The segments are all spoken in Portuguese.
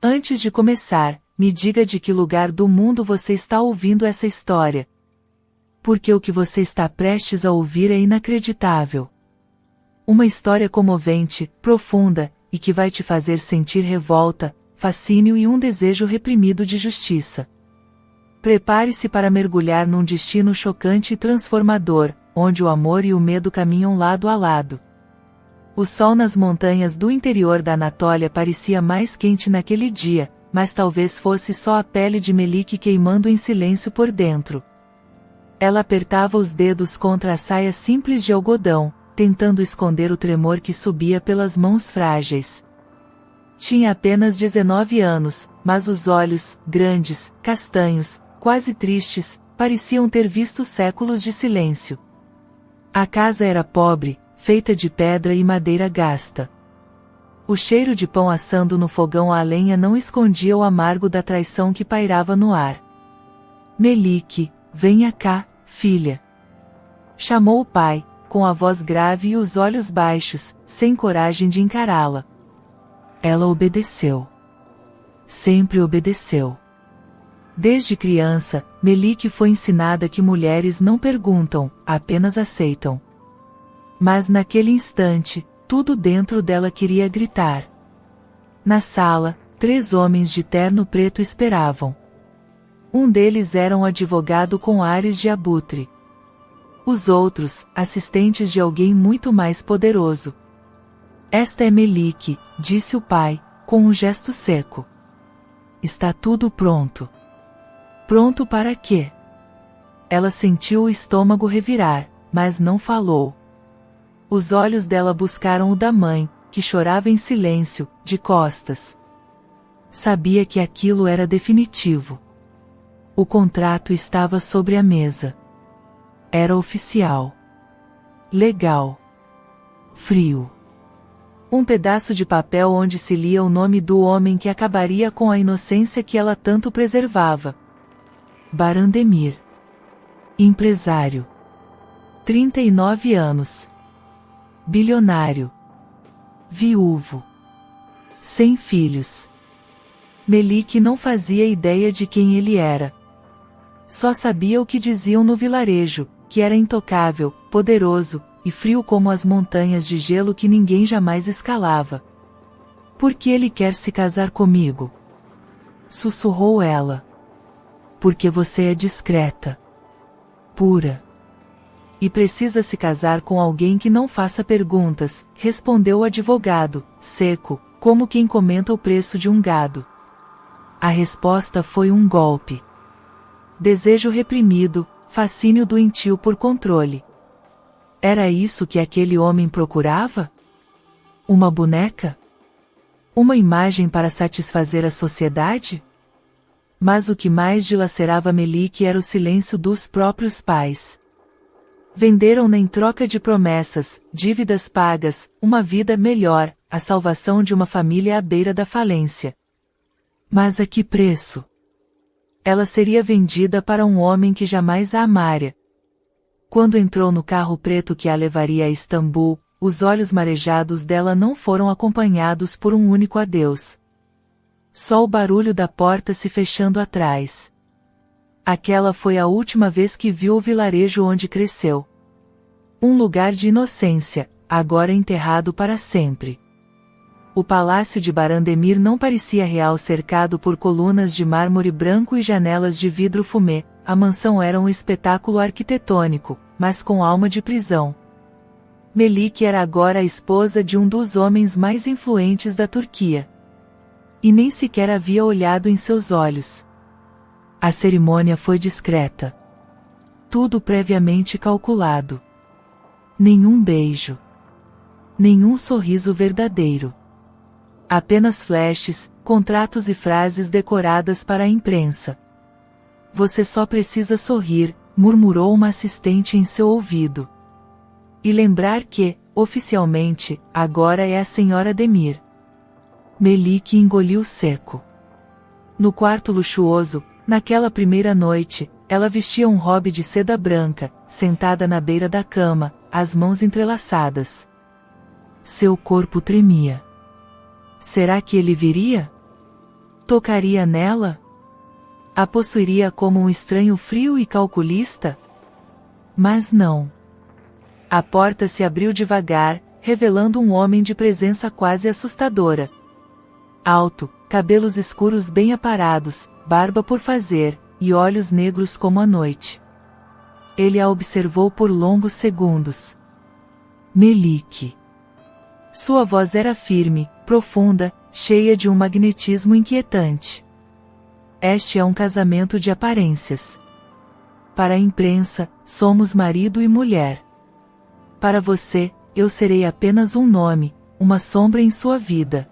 Antes de começar, me diga de que lugar do mundo você está ouvindo essa história. Porque o que você está prestes a ouvir é inacreditável. Uma história comovente, profunda, e que vai te fazer sentir revolta, fascínio e um desejo reprimido de justiça. Prepare-se para mergulhar num destino chocante e transformador, onde o amor e o medo caminham lado a lado. O sol nas montanhas do interior da Anatólia parecia mais quente naquele dia, mas talvez fosse só a pele de Melik queimando em silêncio por dentro. Ela apertava os dedos contra a saia simples de algodão, tentando esconder o tremor que subia pelas mãos frágeis. Tinha apenas 19 anos, mas os olhos, grandes, castanhos, quase tristes, pareciam ter visto séculos de silêncio. A casa era pobre, feita de pedra e madeira gasta. O cheiro de pão assando no fogão a lenha não escondia o amargo da traição que pairava no ar. Melik, venha cá, filha. Chamou o pai, com a voz grave e os olhos baixos, sem coragem de encará-la. Ela obedeceu. Sempre obedeceu. Desde criança, Melik foi ensinada que mulheres não perguntam, apenas aceitam. Mas naquele instante, tudo dentro dela queria gritar. Na sala, 3 homens de terno preto esperavam. Um deles era um advogado com ares de abutre. Os outros, assistentes de alguém muito mais poderoso. Esta é Melik, disse o pai, com um gesto seco. Está tudo pronto. Pronto para quê? Ela sentiu o estômago revirar, mas não falou. Os olhos dela buscaram o da mãe, que chorava em silêncio, de costas. Sabia que aquilo era definitivo. O contrato estava sobre a mesa. Era oficial. Legal. Frio. Um pedaço de papel onde se lia o nome do homem que acabaria com a inocência que ela tanto preservava. Barandemir. Empresário. 39 anos. Bilionário. Viúvo. Sem filhos. Melik não fazia ideia de quem ele era. Só sabia o que diziam no vilarejo, que era intocável, poderoso, e frio como as montanhas de gelo que ninguém jamais escalava. Por que ele quer se casar comigo? Sussurrou ela. Porque você é discreta. Pura. E precisa se casar com alguém que não faça perguntas, respondeu o advogado, seco, como quem comenta o preço de um gado. A resposta foi um golpe. Desejo reprimido, fascínio doentio por controle. Era isso que aquele homem procurava? Uma boneca? Uma imagem para satisfazer a sociedade? Mas o que mais dilacerava Melik era o silêncio dos próprios pais. Venderam-na em troca de promessas, dívidas pagas, uma vida melhor, a salvação de uma família à beira da falência. Mas a que preço? Ela seria vendida para um homem que jamais a amara. Quando entrou no carro preto que a levaria a Istambul, os olhos marejados dela não foram acompanhados por um único adeus. Só o barulho da porta se fechando atrás. Aquela foi a última vez que viu o vilarejo onde cresceu. Um lugar de inocência, agora enterrado para sempre. O palácio de Barandemir não parecia real, cercado por colunas de mármore branco e janelas de vidro fumê. A mansão era um espetáculo arquitetônico, mas com alma de prisão. Melik era agora a esposa de um dos homens mais influentes da Turquia. E nem sequer havia olhado em seus olhos. A cerimônia foi discreta. Tudo previamente calculado. Nenhum beijo. Nenhum sorriso verdadeiro. Apenas flashes, contratos e frases decoradas para a imprensa. Você só precisa sorrir, murmurou uma assistente em seu ouvido. E lembrar que, oficialmente, agora é a senhora Demir. Melik engoliu seco. No quarto luxuoso, naquela primeira noite, ela vestia um robe de seda branca, sentada na beira da cama, as mãos entrelaçadas. Seu corpo tremia. Será que ele viria? Tocaria nela? A possuiria como um estranho frio e calculista? Mas não. A porta se abriu devagar, revelando um homem de presença quase assustadora. Alto, cabelos escuros bem aparados, barba por fazer, e olhos negros como a noite. Ele a observou por longos segundos. Melik. Sua voz era firme, profunda, cheia de um magnetismo inquietante. Este é um casamento de aparências. Para a imprensa, somos marido e mulher. Para você, eu serei apenas um nome, uma sombra em sua vida.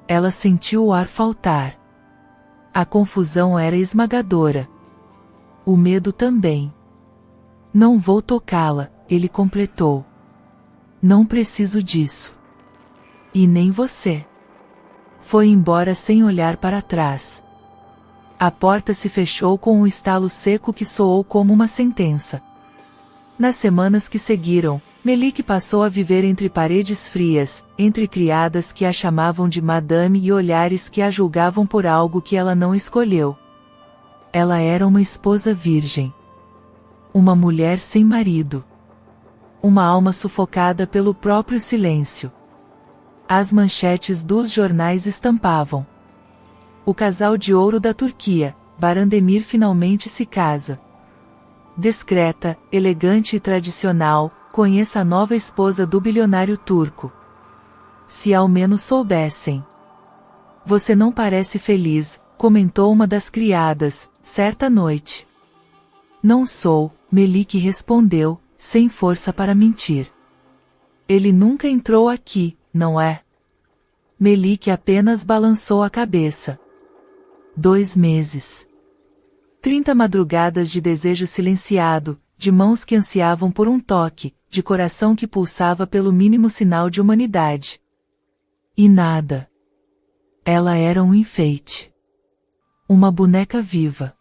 Ela sentiu o ar faltar. A confusão era esmagadora. O medo também. Não vou tocá-la, ele completou. Não preciso disso. E nem você. Foi embora sem olhar para trás. A porta se fechou com um estalo seco que soou como uma sentença. Nas semanas que seguiram, Melik passou a viver entre paredes frias, entre criadas que a chamavam de madame e olhares que a julgavam por algo que ela não escolheu. Ela era uma esposa virgem. Uma mulher sem marido. Uma alma sufocada pelo próprio silêncio. As manchetes dos jornais estampavam: o casal de ouro da Turquia, Barandemir finalmente se casa. Discreta, elegante e tradicional, conheça a nova esposa do bilionário turco. Se ao menos soubessem. Você não parece feliz, comentou uma das criadas, certa noite. Não sou, Melik respondeu, sem força para mentir. Ele nunca entrou aqui, não é? Melik apenas balançou a cabeça. 2 meses. 30 madrugadas de desejo silenciado, de mãos que ansiavam por um toque, de coração que pulsava pelo mínimo sinal de humanidade. E nada. Ela era um enfeite. Uma boneca viva.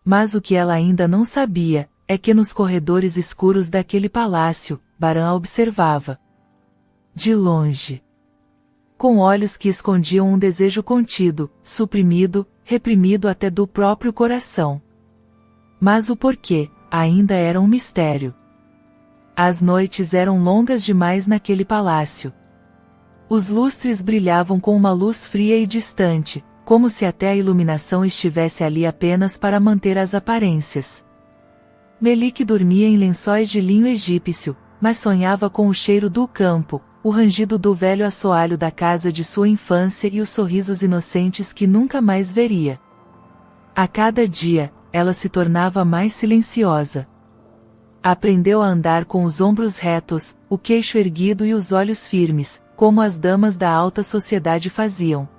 Mas o que ela ainda não sabia, é que nos corredores escuros daquele palácio, Baran a observava. De longe. Com olhos que escondiam um desejo contido, suprimido, reprimido até do próprio coração. Mas o porquê, ainda era um mistério. As noites eram longas demais naquele palácio. Os lustres brilhavam com uma luz fria e distante, como se até a iluminação estivesse ali apenas para manter as aparências. Melik dormia em lençóis de linho egípcio, mas sonhava com o cheiro do campo, o rangido do velho assoalho da casa de sua infância e os sorrisos inocentes que nunca mais veria. A cada dia, ela se tornava mais silenciosa. Aprendeu a andar com os ombros retos, o queixo erguido e os olhos firmes, como as damas da alta sociedade faziam.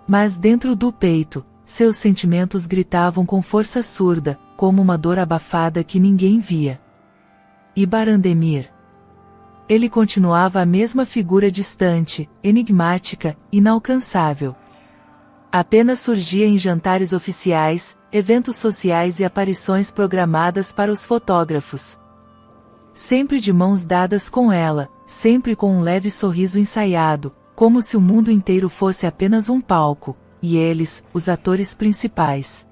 Mas dentro do peito, seus sentimentos gritavam com força surda, como uma dor abafada que ninguém via. E Barandemir? Ele continuava a mesma figura distante, enigmática, inalcançável. Apenas surgia em jantares oficiais, eventos sociais e aparições programadas para os fotógrafos. Sempre de mãos dadas com ela, sempre com um leve sorriso ensaiado, como se o mundo inteiro fosse apenas um palco, e eles, os atores principais.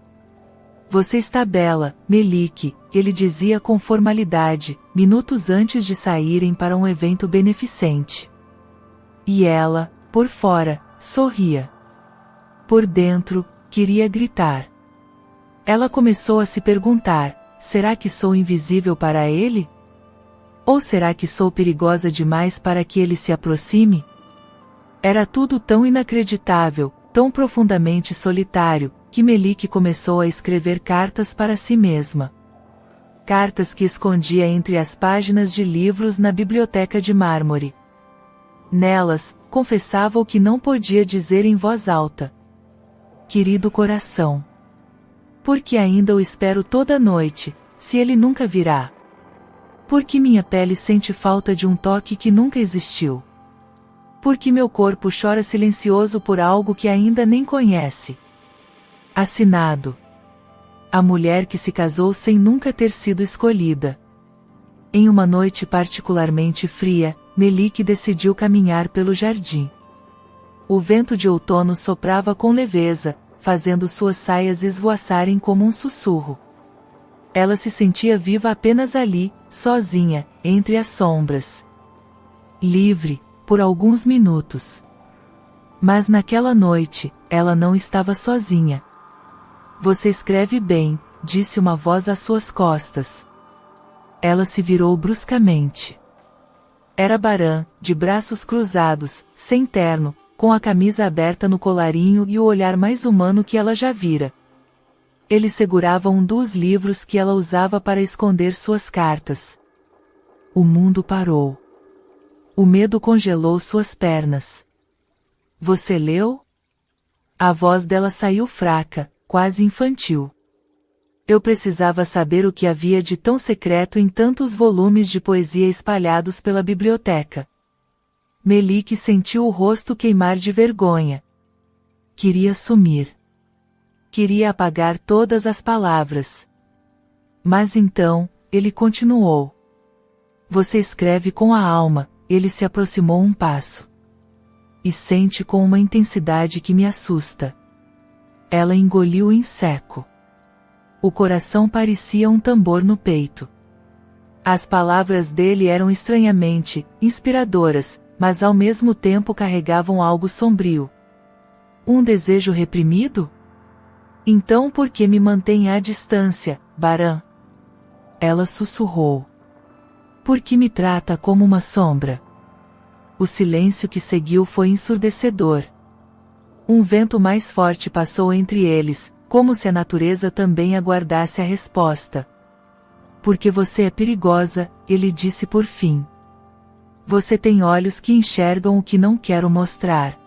Você está bela, Melik, ele dizia com formalidade, minutos antes de saírem para um evento beneficente. E ela, por fora, sorria. Por dentro, queria gritar. Ela começou a se perguntar, será que sou invisível para ele? Ou será que sou perigosa demais para que ele se aproxime? Era tudo tão inacreditável, tão profundamente solitário, que Melik começou a escrever cartas para si mesma. Cartas que escondia entre as páginas de livros na biblioteca de mármore. Nelas, confessava o que não podia dizer em voz alta. Querido coração. Porque ainda o espero toda noite, se ele nunca virá. Porque minha pele sente falta de um toque que nunca existiu. Porque meu corpo chora silencioso por algo que ainda nem conhece. Assinado. A mulher que se casou sem nunca ter sido escolhida. Em uma noite particularmente fria, Melik decidiu caminhar pelo jardim. O vento de outono soprava com leveza, fazendo suas saias esvoaçarem como um sussurro. Ela se sentia viva apenas ali, sozinha, entre as sombras. Livre, por alguns minutos. Mas naquela noite, ela não estava sozinha. Você escreve bem, disse uma voz às suas costas. Ela se virou bruscamente. Era Baran, de braços cruzados, sem terno, com a camisa aberta no colarinho e o olhar mais humano que ela já vira. Ele segurava um dos livros que ela usava para esconder suas cartas. O mundo parou. O medo congelou suas pernas. Você leu? A voz dela saiu fraca, quase infantil. Eu precisava saber o que havia de tão secreto em tantos volumes de poesia espalhados pela biblioteca. Melik sentiu o rosto queimar de vergonha. Queria sumir. Queria apagar todas as palavras. Mas então, ele continuou. Você escreve com a alma. Ele se aproximou um passo. E sente com uma intensidade que me assusta. Ela engoliu em seco. O coração parecia um tambor no peito. As palavras dele eram estranhamente inspiradoras, mas ao mesmo tempo carregavam algo sombrio. Um desejo reprimido? Então por que me mantém à distância, Baran? Ela sussurrou. Por que me trata como uma sombra? O silêncio que seguiu foi ensurdecedor. Um vento mais forte passou entre eles, como se a natureza também aguardasse a resposta. Porque você é perigosa, ele disse por fim. Você tem olhos que enxergam o que não quero mostrar.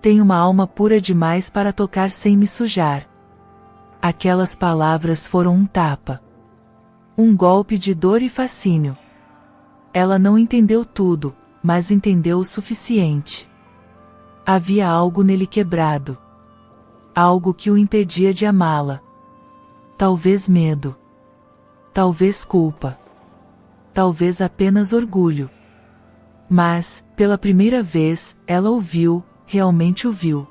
Tem uma alma pura demais para tocar sem me sujar. Aquelas palavras foram um tapa. Um golpe de dor e fascínio. Ela não entendeu tudo, mas entendeu o suficiente. Havia algo nele quebrado. Algo que o impedia de amá-la. Talvez medo. Talvez culpa. Talvez apenas orgulho. Mas, pela primeira vez, ela o viu, realmente o viu.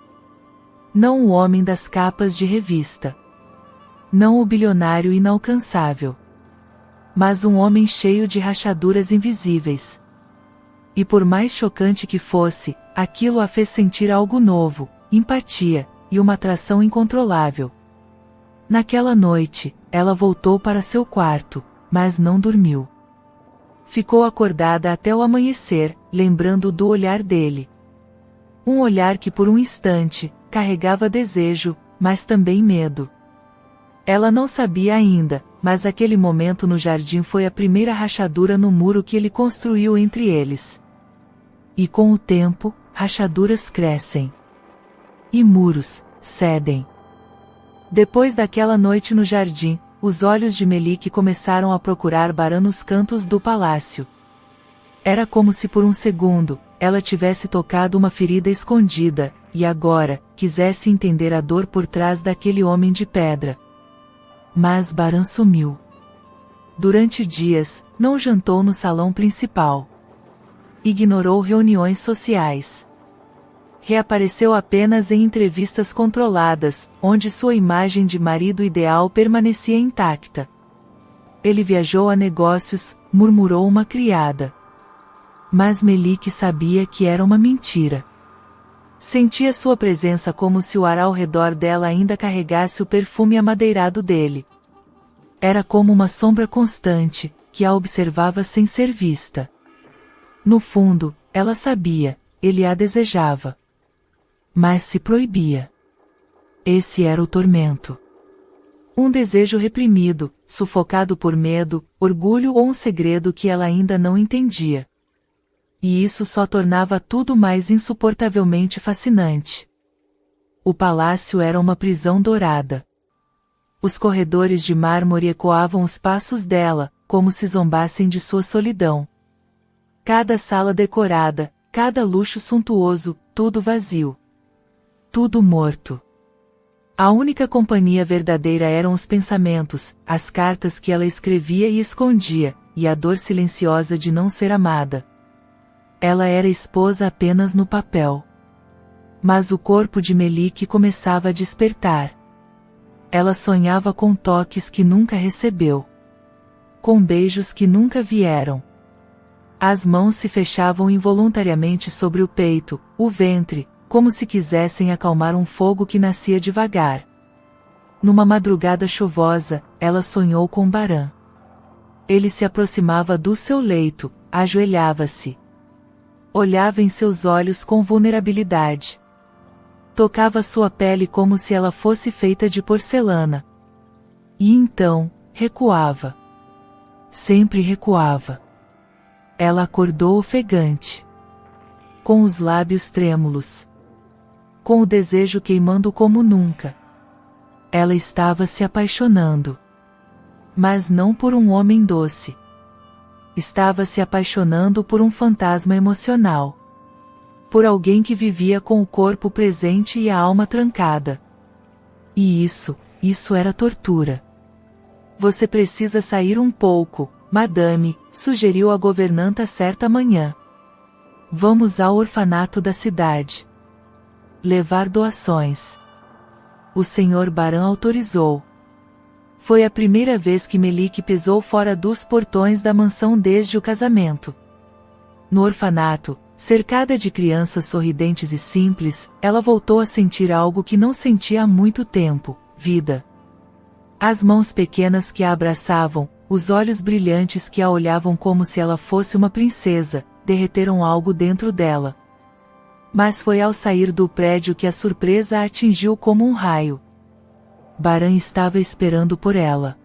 Não o homem das capas de revista. Não o bilionário inalcançável. Mas um homem cheio de rachaduras invisíveis. E por mais chocante que fosse, aquilo a fez sentir algo novo, empatia, e uma atração incontrolável. Naquela noite, ela voltou para seu quarto, mas não dormiu. Ficou acordada até o amanhecer, lembrando do olhar dele. Um olhar que por um instante, carregava desejo, mas também medo. Ela não sabia ainda, mas aquele momento no jardim foi a primeira rachadura no muro que ele construiu entre eles. E com o tempo, rachaduras crescem. E muros cedem. Depois daquela noite no jardim, os olhos de Melik começaram a procurar Baran nos cantos do palácio. Era como se por um segundo, ela tivesse tocado uma ferida escondida, e agora, quisesse entender a dor por trás daquele homem de pedra. Mas Baran sumiu. Durante dias, não jantou no salão principal. Ignorou reuniões sociais. Reapareceu apenas em entrevistas controladas, onde sua imagem de marido ideal permanecia intacta. Ele viajou a negócios, murmurou uma criada. Mas Melik sabia que era uma mentira. Sentia sua presença como se o ar ao redor dela ainda carregasse o perfume amadeirado dele. Era como uma sombra constante, que a observava sem ser vista. No fundo, ela sabia, ele a desejava. Mas se proibia. Esse era o tormento. Um desejo reprimido, sufocado por medo, orgulho ou um segredo que ela ainda não entendia. E isso só tornava tudo mais insuportavelmente fascinante. O palácio era uma prisão dourada. Os corredores de mármore ecoavam os passos dela, como se zombassem de sua solidão. Cada sala decorada, cada luxo suntuoso, tudo vazio. Tudo morto. A única companhia verdadeira eram os pensamentos, as cartas que ela escrevia e escondia, e a dor silenciosa de não ser amada. Ela era esposa apenas no papel. Mas o corpo de Melik começava a despertar. Ela sonhava com toques que nunca recebeu. Com beijos que nunca vieram. As mãos se fechavam involuntariamente sobre o peito, o ventre, como se quisessem acalmar um fogo que nascia devagar. Numa madrugada chuvosa, ela sonhou com Baran. Ele se aproximava do seu leito, ajoelhava-se. Olhava em seus olhos com vulnerabilidade. Tocava sua pele como se ela fosse feita de porcelana. E então, recuava. Sempre recuava. Ela acordou ofegante. Com os lábios trêmulos. Com o desejo queimando como nunca. Ela estava se apaixonando. Mas não por um homem doce. Estava se apaixonando por um fantasma emocional. Por alguém que vivia com o corpo presente e a alma trancada. E isso era tortura. Você precisa sair um pouco, madame, sugeriu a governanta certa manhã. Vamos ao orfanato da cidade. Levar doações. O Sr. Baran autorizou. Foi a primeira vez que Melik pisou fora dos portões da mansão desde o casamento. No orfanato, cercada de crianças sorridentes e simples, ela voltou a sentir algo que não sentia há muito tempo: vida. As mãos pequenas que a abraçavam, os olhos brilhantes que a olhavam como se ela fosse uma princesa, derreteram algo dentro dela. Mas foi ao sair do prédio que a surpresa a atingiu como um raio. Baran estava esperando por ela.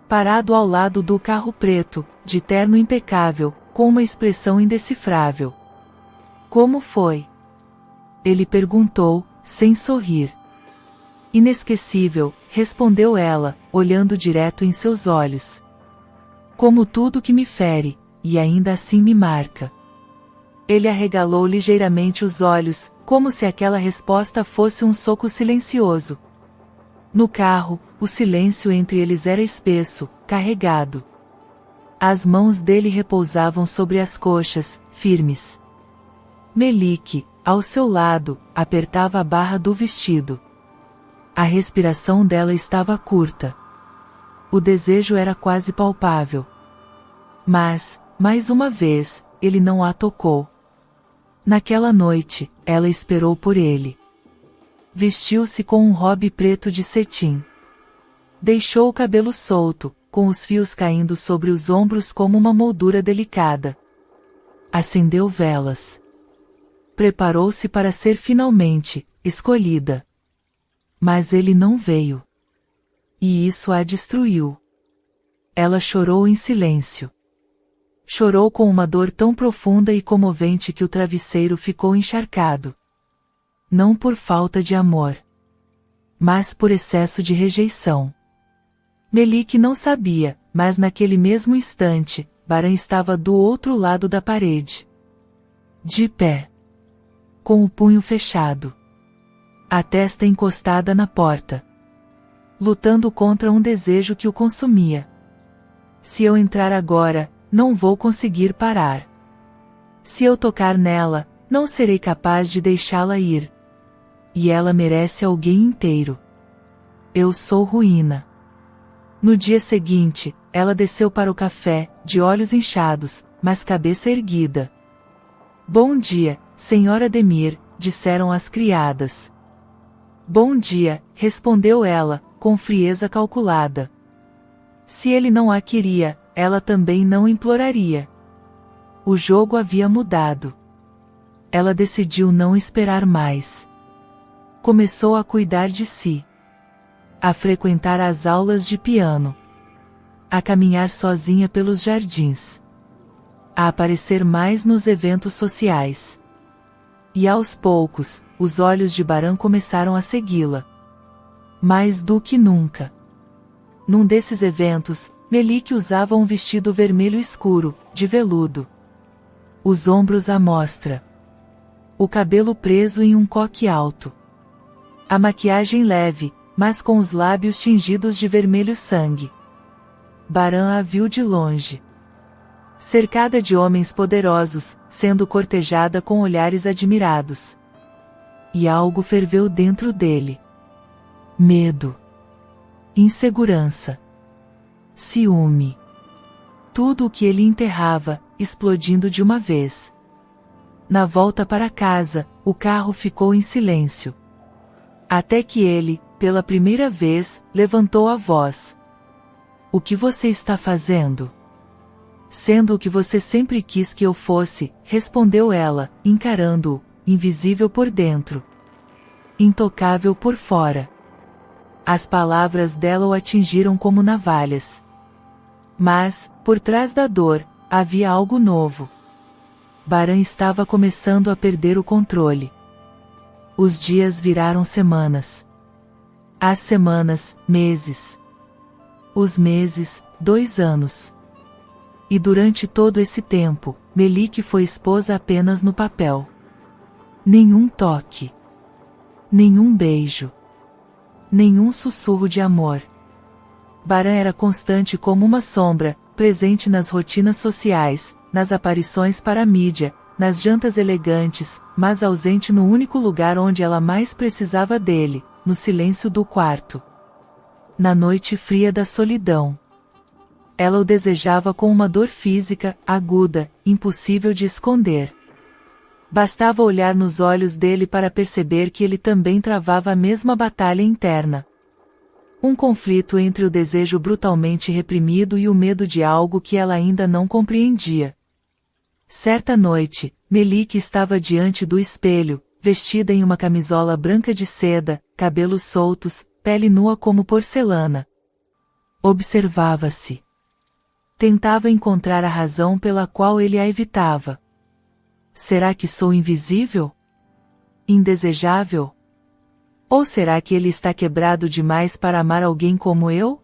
Parado ao lado do carro preto, de terno impecável, com uma expressão indecifrável. Como foi? Ele perguntou, sem sorrir. Inesquecível, respondeu ela, olhando direto em seus olhos. Como tudo que me fere, e ainda assim me marca. Ele arregalou ligeiramente os olhos, como se aquela resposta fosse um soco silencioso. No carro, o silêncio entre eles era espesso, carregado. As mãos dele repousavam sobre as coxas, firmes. Melik, ao seu lado, apertava a barra do vestido. A respiração dela estava curta. O desejo era quase palpável. Mas, mais uma vez, ele não a tocou. Naquela noite, ela esperou por ele. Vestiu-se com um robe preto de cetim. Deixou o cabelo solto, com os fios caindo sobre os ombros como uma moldura delicada. Acendeu velas. Preparou-se para ser finalmente escolhida. Mas ele não veio. E isso a destruiu. Ela chorou em silêncio. Chorou com uma dor tão profunda e comovente que o travesseiro ficou encharcado. Não por falta de amor, mas por excesso de rejeição. Melik não sabia, mas naquele mesmo instante, Baran estava do outro lado da parede. De pé. Com o punho fechado. A testa encostada na porta. Lutando contra um desejo que o consumia. Se eu entrar agora, não vou conseguir parar. Se eu tocar nela, não serei capaz de deixá-la ir. E ela merece alguém inteiro. Eu sou ruína. No dia seguinte, ela desceu para o café, de olhos inchados, mas cabeça erguida. Bom dia, senhora Demir, disseram as criadas. Bom dia, respondeu ela, com frieza calculada. Se ele não a queria, ela também não imploraria. O jogo havia mudado. Ela decidiu não esperar mais. Começou a cuidar de si. A frequentar as aulas de piano. A caminhar sozinha pelos jardins. A aparecer mais nos eventos sociais. E aos poucos, os olhos de Baran começaram a segui-la. Mais do que nunca. Num desses eventos, Melik usava um vestido vermelho escuro, de veludo. Os ombros à mostra. O cabelo preso em um coque alto. A maquiagem leve, mas com os lábios tingidos de vermelho sangue. Baran a viu de longe. Cercada de homens poderosos, sendo cortejada com olhares admirados. e algo ferveu dentro dele. Medo, insegurança, ciúme. Tudo o que ele enterrava, explodindo de uma vez. Na volta para casa, o carro ficou em silêncio. Até que ele, pela primeira vez, levantou a voz. O que você está fazendo? Sendo o que você sempre quis que eu fosse, respondeu ela, encarando-o, invisível por dentro. Intocável por fora. As palavras dela o atingiram como navalhas. Mas, por trás da dor, havia algo novo. Baran estava começando a perder o controle. Os dias viraram semanas. As semanas, meses. Os meses, 2 anos. E durante todo esse tempo, Melik foi esposa apenas no papel. Nenhum toque. Nenhum beijo. Nenhum sussurro de amor. Baran era constante como uma sombra, presente nas rotinas sociais, nas aparições para a mídia, nas jantas elegantes, mas ausente no único lugar onde ela mais precisava dele, no silêncio do quarto. Na noite fria da solidão. Ela o desejava com uma dor física, aguda, impossível de esconder. Bastava olhar nos olhos dele para perceber que ele também travava a mesma batalha interna. Um conflito entre o desejo brutalmente reprimido e o medo de algo que ela ainda não compreendia. Certa noite, Melik estava diante do espelho, vestida em uma camisola branca de seda, cabelos soltos, pele nua como porcelana. Observava-se. Tentava encontrar a razão pela qual ele a evitava. Será que sou invisível? Indesejável? Ou será que ele está quebrado demais para amar alguém como eu?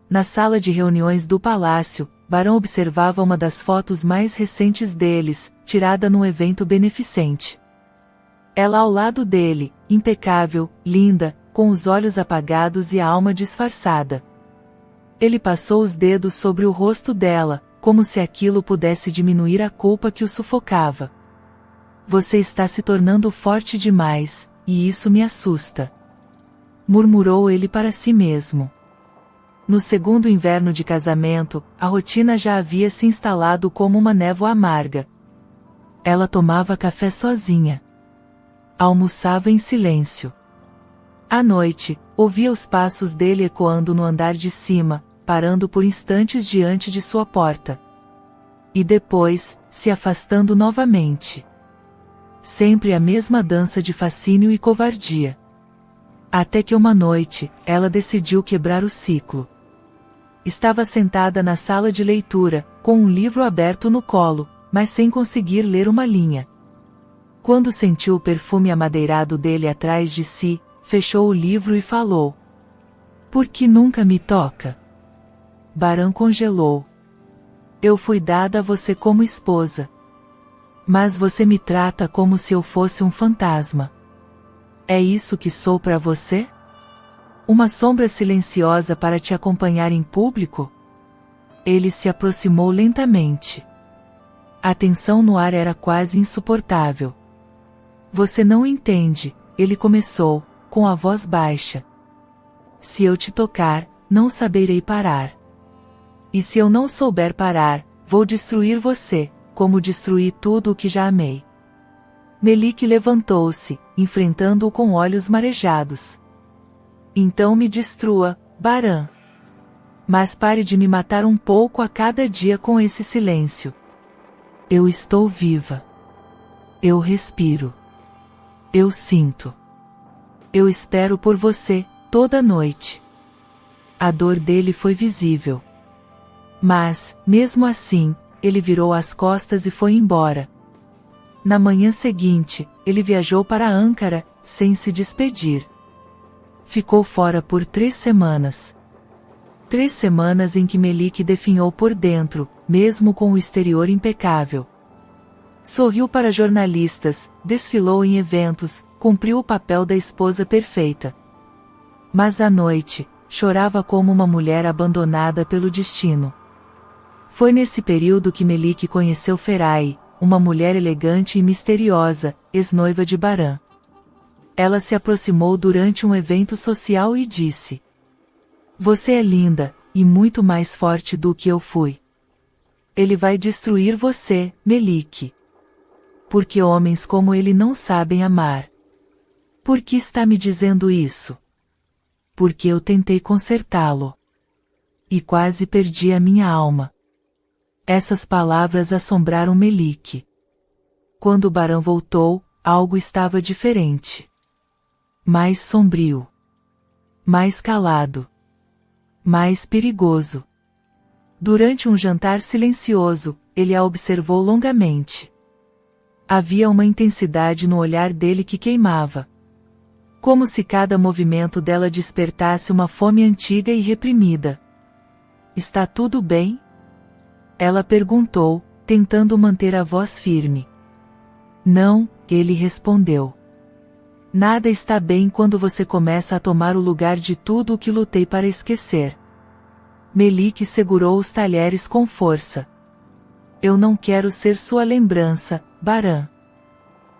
Na sala de reuniões do palácio, Baran observava uma das fotos mais recentes deles, tirada num evento beneficente. Ela ao lado dele, impecável, linda, com os olhos apagados e a alma disfarçada. Ele passou os dedos sobre o rosto dela, como se aquilo pudesse diminuir a culpa que o sufocava. Você está se tornando forte demais, e isso me assusta. Murmurou ele para si mesmo. No segundo inverno de casamento, a rotina já havia se instalado como uma névoa amarga. Ela tomava café sozinha. Almoçava em silêncio. À noite, ouvia os passos dele ecoando no andar de cima, parando por instantes diante de sua porta. E depois, se afastando novamente. Sempre a mesma dança de fascínio e covardia. Até que uma noite, ela decidiu quebrar o ciclo. Estava sentada na sala de leitura, com um livro aberto no colo, mas sem conseguir ler uma linha. Quando sentiu o perfume amadeirado dele atrás de si, fechou o livro e falou: "Por que nunca me toca?" Baran congelou. "Eu fui dada a você como esposa. Mas você me trata como se eu fosse um fantasma. É isso que sou para você? Uma sombra silenciosa para te acompanhar em público?" Ele se aproximou lentamente. A tensão no ar era quase insuportável. "Você não entende", ele começou, com a voz baixa. "Se eu te tocar, não saberei parar. E se eu não souber parar, vou destruir você, como destruí tudo o que já amei." Melik levantou-se, enfrentando-o com olhos marejados. "Então me destrua, Baran. Mas pare de me matar um pouco a cada dia com esse silêncio. Eu estou viva. Eu respiro. Eu sinto. Eu espero por você, toda noite." A dor dele foi visível. Mas, mesmo assim, ele virou as costas e foi embora. Na manhã seguinte, ele viajou para Ankara, sem se despedir. Ficou fora por 3 semanas. 3 semanas em que Melik definhou por dentro, mesmo com o exterior impecável. Sorriu para jornalistas, desfilou em eventos, cumpriu o papel da esposa perfeita. Mas à noite, chorava como uma mulher abandonada pelo destino. Foi nesse período que Melik conheceu Feraye, uma mulher elegante e misteriosa, ex-noiva de Baran. Ela se aproximou durante um evento social e disse: "Você é linda, e muito mais forte do que eu fui. Ele vai destruir você, Melik. Porque homens como ele não sabem amar." "Por que está me dizendo isso?" "Porque eu tentei consertá-lo. E quase perdi a minha alma." Essas palavras assombraram Melik. Quando Baran voltou, algo estava diferente. Mais sombrio. Mais calado. Mais perigoso. Durante um jantar silencioso, ele a observou longamente. Havia uma intensidade no olhar dele que queimava. Como se cada movimento dela despertasse uma fome antiga e reprimida. "Está tudo bem?" Ela perguntou, tentando manter a voz firme. "Não", ele respondeu. "Nada está bem quando você começa a tomar o lugar de tudo o que lutei para esquecer." Melik segurou os talheres com força. "Eu não quero ser sua lembrança, Baran.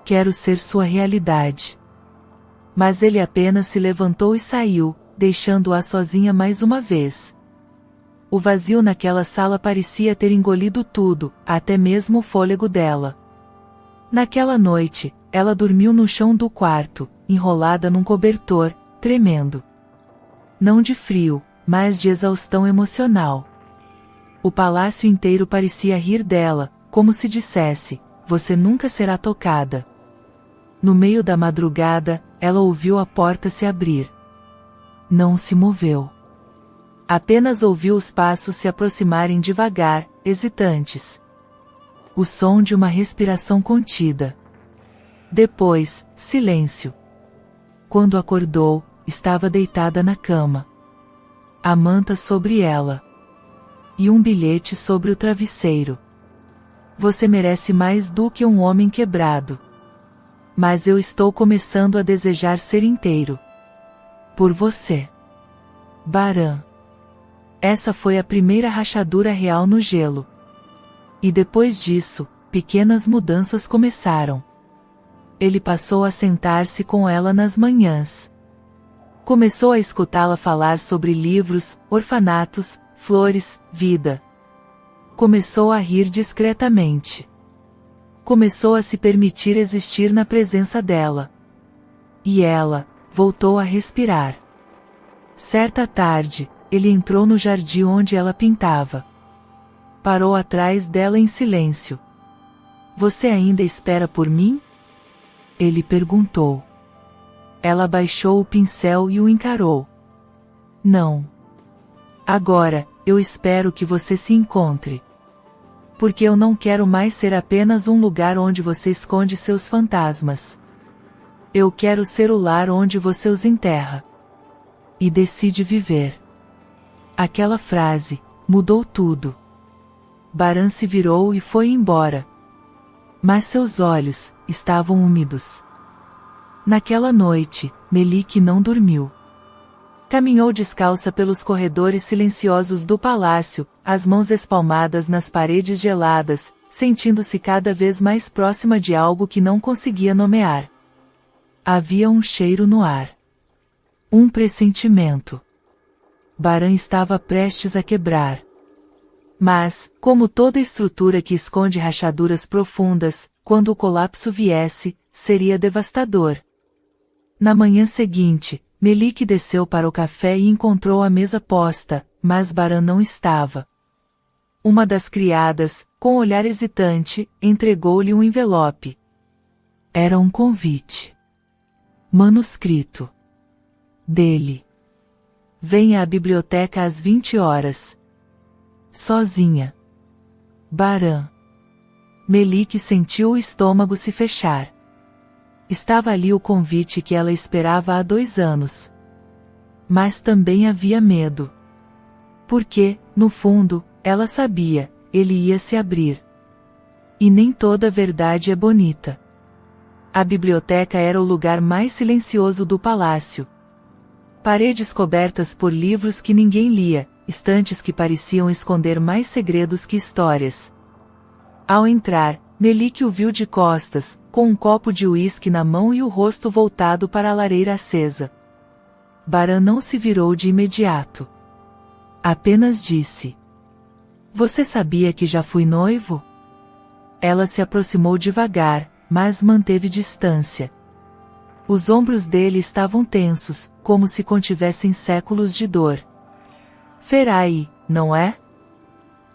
Quero ser sua realidade." Mas ele apenas se levantou e saiu, deixando-a sozinha mais uma vez. O vazio naquela sala parecia ter engolido tudo, até mesmo o fôlego dela. Naquela noite, ela dormiu no chão do quarto, enrolada num cobertor, tremendo. Não de frio, mas de exaustão emocional. O palácio inteiro parecia rir dela, como se dissesse: "Você nunca será tocada." No meio da madrugada, ela ouviu a porta se abrir. Não se moveu. Apenas ouviu os passos se aproximarem devagar, hesitantes. O som de uma respiração contida. Depois, silêncio. Quando acordou, estava deitada na cama. A manta sobre ela. E um bilhete sobre o travesseiro. "Você merece mais do que um homem quebrado. Mas eu estou começando a desejar ser inteiro. Por você. Baran." Essa foi a primeira rachadura real no gelo. E depois disso, pequenas mudanças começaram. Ele passou a sentar-se com ela nas manhãs. Começou a escutá-la falar sobre livros, orfanatos, flores, vida. Começou a rir discretamente. Começou a se permitir existir na presença dela. E ela voltou a respirar. Certa tarde, ele entrou no jardim onde ela pintava. Parou atrás dela em silêncio. "Você ainda espera por mim?" ele perguntou. Ela baixou o pincel e o encarou. "Não. Agora, eu espero que você se encontre. Porque eu não quero mais ser apenas um lugar onde você esconde seus fantasmas. Eu quero ser o lar onde você os enterra. E decide viver." Aquela frase mudou tudo. Baran se virou e foi embora. Mas seus olhos estavam úmidos. Naquela noite, Melik não dormiu. Caminhou descalça pelos corredores silenciosos do palácio, as mãos espalmadas nas paredes geladas, sentindo-se cada vez mais próxima de algo que não conseguia nomear. Havia um cheiro no ar. Um pressentimento. Baran estava prestes a quebrar. Mas, como toda estrutura que esconde rachaduras profundas, quando o colapso viesse, seria devastador. Na manhã seguinte, Melik desceu para o café e encontrou a mesa posta, mas Baran não estava. Uma das criadas, com olhar hesitante, entregou-lhe um envelope. Era um convite. Manuscrito. Dele. "Venha à biblioteca às 20 horas. Sozinha. Baran." Melik sentiu o estômago se fechar. Estava ali o convite que ela esperava há 2 anos. Mas também havia medo. Porque, no fundo, ela sabia, ele ia se abrir. E nem toda verdade é bonita. A biblioteca era o lugar mais silencioso do palácio. Paredes cobertas por livros que ninguém lia, estantes que pareciam esconder mais segredos que histórias. Ao entrar, Melik o viu de costas, com um copo de uísque na mão e o rosto voltado para a lareira acesa. Baran não se virou de imediato. Apenas disse: "Você sabia que já fui noivo?" Ela se aproximou devagar, mas manteve distância. Os ombros dele estavam tensos, como se contivessem séculos de dor. "Ferai, não é?"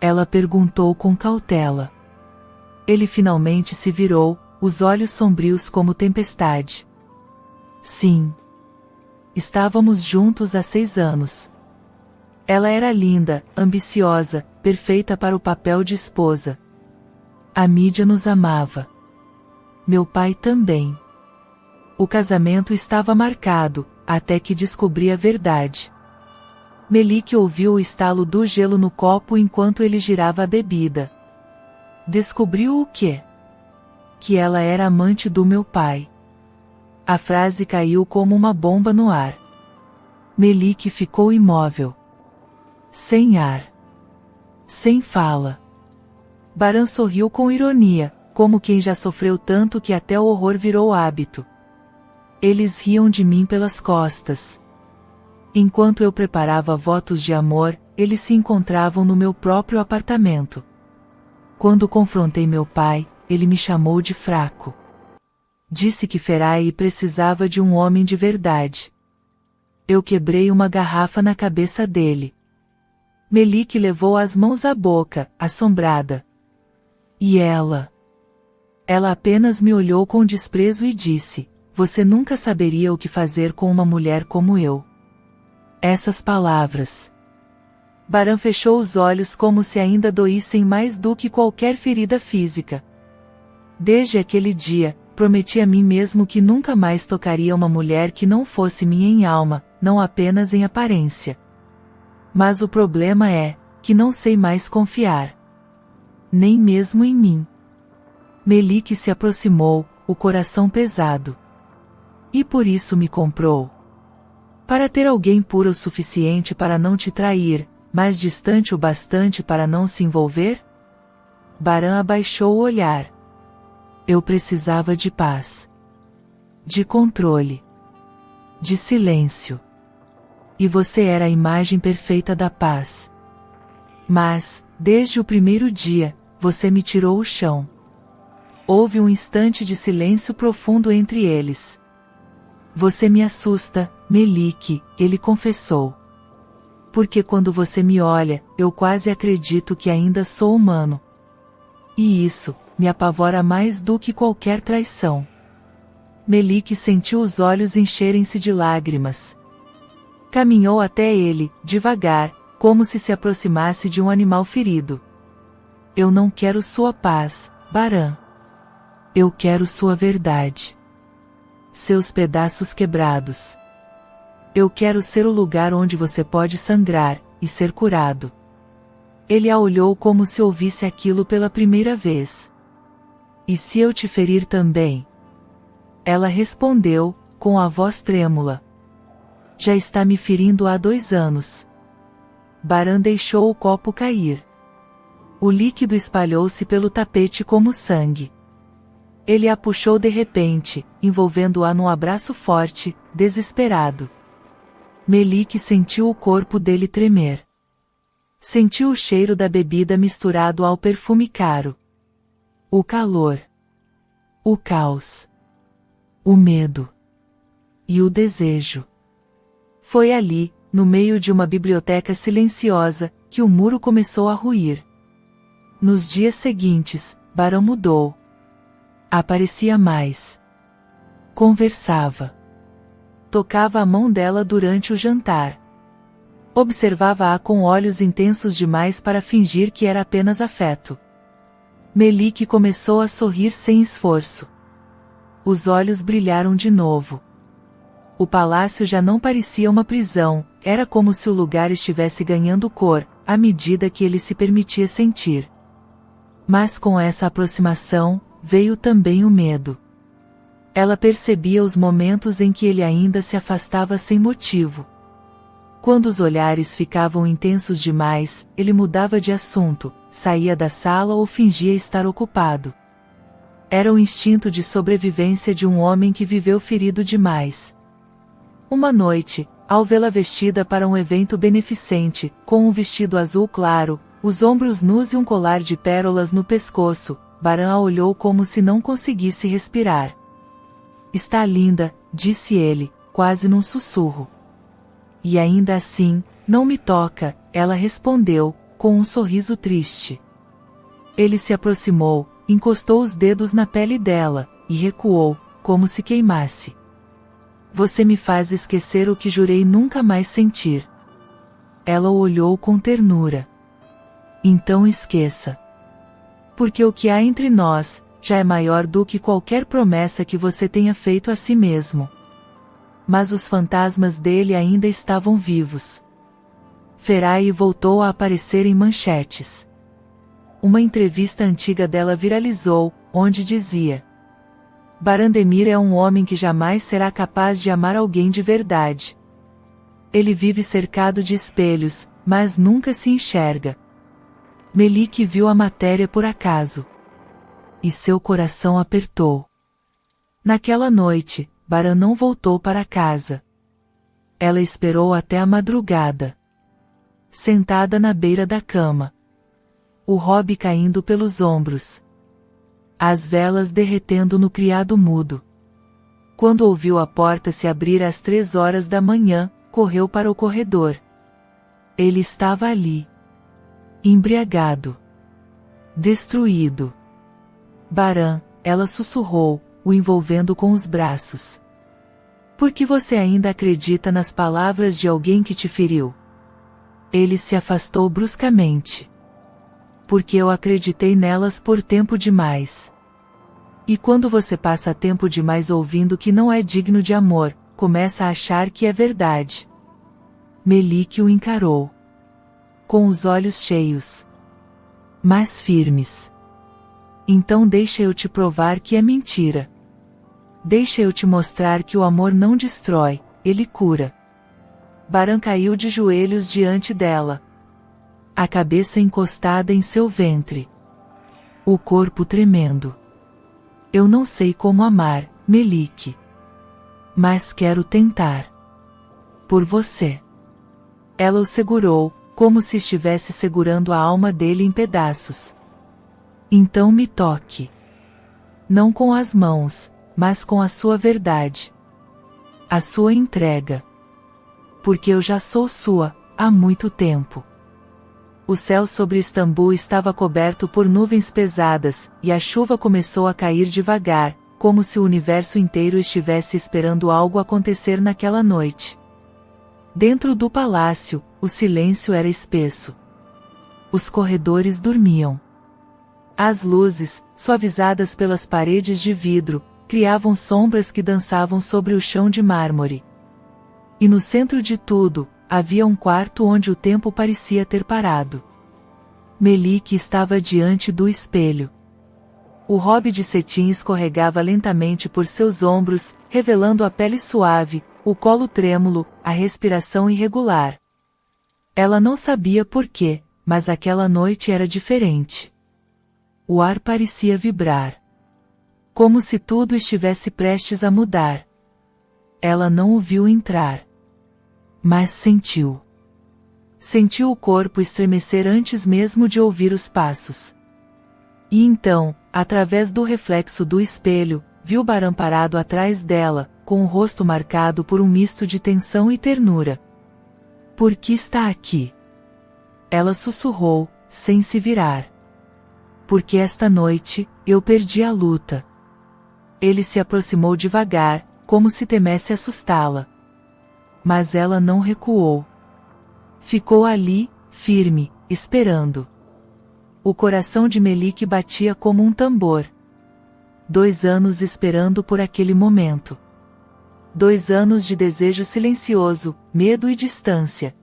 Ela perguntou com cautela. Ele finalmente se virou, os olhos sombrios como tempestade. "Sim. Estávamos juntos há 6 anos. Ela era linda, ambiciosa, perfeita para o papel de esposa. A mídia nos amava. Meu pai também. O casamento estava marcado, até que descobri a verdade." Melik ouviu o estalo do gelo no copo enquanto ele girava a bebida. "Descobriu o quê?" "Que ela era amante do meu pai." A frase caiu como uma bomba no ar. Melik ficou imóvel. Sem ar. Sem fala. Baran sorriu com ironia, como quem já sofreu tanto que até o horror virou hábito. "Eles riam de mim pelas costas. Enquanto eu preparava votos de amor, eles se encontravam no meu próprio apartamento. Quando confrontei meu pai, ele me chamou de fraco. Disse que Ferai precisava de um homem de verdade. Eu quebrei uma garrafa na cabeça dele." Melik levou as mãos à boca, assombrada. "E ela?" Ela apenas me olhou com desprezo e disse: "Você nunca saberia o que fazer com uma mulher como eu." Essas palavras. Baran fechou os olhos como se ainda doíssem mais do que qualquer ferida física. Desde aquele dia, prometi a mim mesmo que nunca mais tocaria uma mulher que não fosse minha em alma, não apenas em aparência. Mas o problema é, que não sei mais confiar. Nem mesmo em mim. Melik se aproximou, o coração pesado. "E por isso me comprou? Para ter alguém puro o suficiente para não te trair, mas distante o bastante para não se envolver?" Baran abaixou o olhar. "Eu precisava de paz. De controle. De silêncio. E você era a imagem perfeita da paz. Mas, desde o primeiro dia, você me tirou o chão." Houve um instante de silêncio profundo entre eles. "Você me assusta, Melik", ele confessou. "Porque quando você me olha, eu quase acredito que ainda sou humano. E isso, me apavora mais do que qualquer traição." Melik sentiu os olhos encherem-se de lágrimas. Caminhou até ele, devagar, como se aproximasse de um animal ferido. "Eu não quero sua paz, Baran. Eu quero sua verdade. Seus pedaços quebrados. Eu quero ser o lugar onde você pode sangrar, e ser curado." Ele a olhou como se ouvisse aquilo pela primeira vez. "E se eu te ferir também?" Ela respondeu, com a voz trêmula. "Já está me ferindo há 2 anos." Baran deixou o copo cair. O líquido espalhou-se pelo tapete como sangue. Ele a puxou de repente, envolvendo-a num abraço forte, desesperado. Melik sentiu o corpo dele tremer. Sentiu o cheiro da bebida misturado ao perfume caro. O calor. O caos. O medo. E o desejo. Foi ali, no meio de uma biblioteca silenciosa, que o muro começou a ruir. Nos dias seguintes, Baran mudou. Aparecia mais. Conversava. Tocava a mão dela durante o jantar. Observava-a com olhos intensos demais para fingir que era apenas afeto. Melik começou a sorrir sem esforço. Os olhos brilharam de novo. O palácio já não parecia uma prisão, era como se o lugar estivesse ganhando cor, à medida que ele se permitia sentir. Mas com essa aproximação, veio também o medo. Ela percebia os momentos em que ele ainda se afastava sem motivo. Quando os olhares ficavam intensos demais, ele mudava de assunto, saía da sala ou fingia estar ocupado. Era o instinto de sobrevivência de um homem que viveu ferido demais. Uma noite, ao vê-la vestida para um evento beneficente, com um vestido azul claro, os ombros nus e um colar de pérolas no pescoço, Baran a olhou como se não conseguisse respirar. "Está linda", disse ele, quase num sussurro. "E ainda assim, não me toca", ela respondeu, com um sorriso triste. Ele se aproximou, encostou os dedos na pele dela, e recuou, como se queimasse. "Você me faz esquecer o que jurei nunca mais sentir." Ela o olhou com ternura. "Então esqueça. Porque o que há entre nós, já é maior do que qualquer promessa que você tenha feito a si mesmo." Mas os fantasmas dele ainda estavam vivos. Feraye voltou a aparecer em manchetes. Uma entrevista antiga dela viralizou, onde dizia: "Barandemir é um homem que jamais será capaz de amar alguém de verdade. Ele vive cercado de espelhos, mas nunca se enxerga." Melik viu a matéria por acaso. E seu coração apertou. Naquela noite, Baran não voltou para casa. Ela esperou até a madrugada. Sentada na beira da cama. O hobby caindo pelos ombros. As velas derretendo no criado mudo. Quando ouviu a porta se abrir às 3 horas da manhã, correu para o corredor. Ele estava ali. Embriagado. Destruído. "Baran", ela sussurrou, o envolvendo com os braços. "Por que você ainda acredita nas palavras de alguém que te feriu?" Ele se afastou bruscamente. "Porque eu acreditei nelas por tempo demais." E quando você passa tempo demais ouvindo que não é digno de amor, começa a achar que é verdade. Melik o encarou. Com os olhos cheios. Mas firmes. "Então deixa eu te provar que é mentira. Deixa eu te mostrar que o amor não destrói, ele cura." Baran caiu de joelhos diante dela. A cabeça encostada em seu ventre. O corpo tremendo. "Eu não sei como amar, Melik. Mas quero tentar. Por você." Ela o segurou, como se estivesse segurando a alma dele em pedaços. "Então me toque. Não com as mãos, mas com a sua verdade. A sua entrega. Porque eu já sou sua, há muito tempo." O céu sobre Istambul estava coberto por nuvens pesadas, e a chuva começou a cair devagar, como se o universo inteiro estivesse esperando algo acontecer naquela noite. Dentro do palácio, o silêncio era espesso. Os corredores dormiam. As luzes, suavizadas pelas paredes de vidro, criavam sombras que dançavam sobre o chão de mármore. E no centro de tudo, havia um quarto onde o tempo parecia ter parado. Melik estava diante do espelho. O robe de cetim escorregava lentamente por seus ombros, revelando a pele suave, o colo trêmulo, a respiração irregular. Ela não sabia por quê, mas aquela noite era diferente. O ar parecia vibrar. Como se tudo estivesse prestes a mudar. Ela não o viu entrar. Mas sentiu. Sentiu o corpo estremecer antes mesmo de ouvir os passos. E então, através do reflexo do espelho, viu Baran parado atrás dela, com o rosto marcado por um misto de tensão e ternura. "Por que está aqui?" Ela sussurrou, sem se virar. "Porque esta noite, eu perdi a luta." Ele se aproximou devagar, como se temesse assustá-la. Mas ela não recuou. Ficou ali, firme, esperando. O coração de Melik batia como um tambor. 2 anos esperando por aquele momento. 2 anos de desejo silencioso, medo e distância.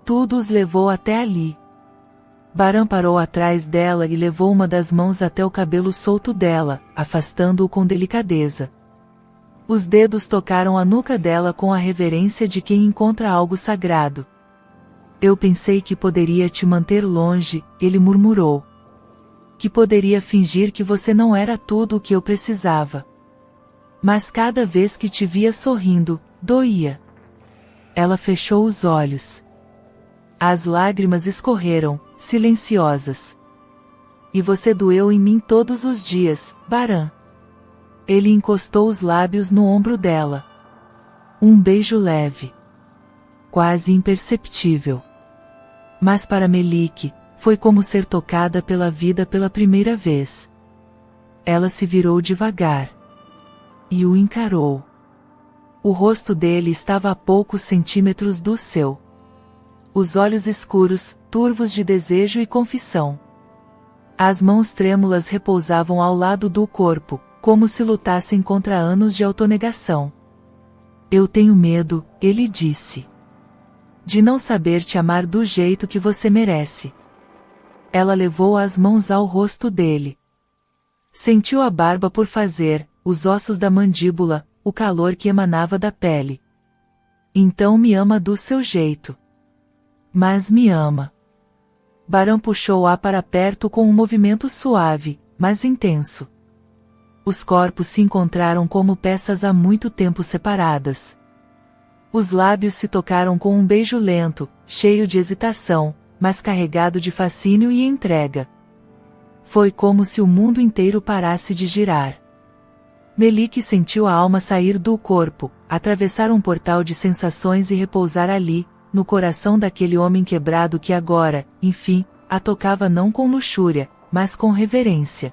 Tudo os levou até ali. Baran parou atrás dela e levou uma das mãos até o cabelo solto dela, afastando-o com delicadeza. Os dedos tocaram a nuca dela com a reverência de quem encontra algo sagrado. "Eu pensei que poderia te manter longe", ele murmurou. que poderia fingir que você não era tudo o que eu precisava. Mas cada vez que te via sorrindo, doía. Ela fechou os olhos. As lágrimas escorreram, silenciosas. E você doeu em mim todos os dias, Baran. Ele encostou os lábios no ombro dela. Um beijo leve. Quase imperceptível. Mas para Melik, foi como ser tocada pela vida pela primeira vez. Ela se virou devagar. E o encarou. O rosto dele estava a poucos centímetros do seu. Os olhos escuros, turvos de desejo e confissão. As mãos trêmulas repousavam ao lado do corpo, como se lutassem contra anos de autonegação. Eu tenho medo, ele disse. De não saber te amar do jeito que você merece. Ela levou as mãos ao rosto dele. Sentiu a barba por fazer, os ossos da mandíbula, o calor que emanava da pele. Então me ama do seu jeito. Mas me ama. Baran puxou-a para perto com um movimento suave, mas intenso. Os corpos se encontraram como peças há muito tempo separadas. Os lábios se tocaram com um beijo lento, cheio de hesitação, mas carregado de fascínio e entrega. Foi como se o mundo inteiro parasse de girar. Melik sentiu a alma sair do corpo, atravessar um portal de sensações e repousar ali, no coração daquele homem quebrado que agora, enfim, a tocava não com luxúria, mas com reverência.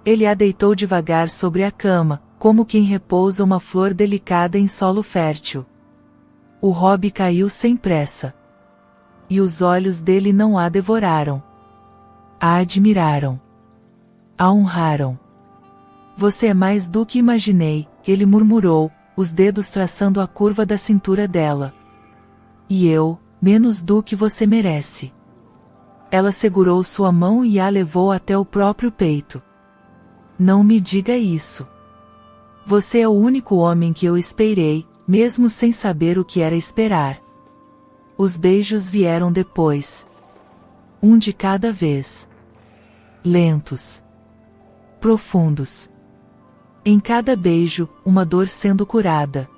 Ele a deitou devagar sobre a cama, como quem repousa uma flor delicada em solo fértil. O Rob caiu sem pressa. E os olhos dele não a devoraram. A admiraram. A honraram. Você é mais do que imaginei, ele murmurou, os dedos traçando a curva da cintura dela. E eu, menos do que você merece. Ela segurou sua mão e a levou até o próprio peito. Não me diga isso. Você é o único homem que eu esperei, mesmo sem saber o que era esperar. Os beijos vieram depois. Um de cada vez. Lentos. Profundos. Em cada beijo, uma dor sendo curada.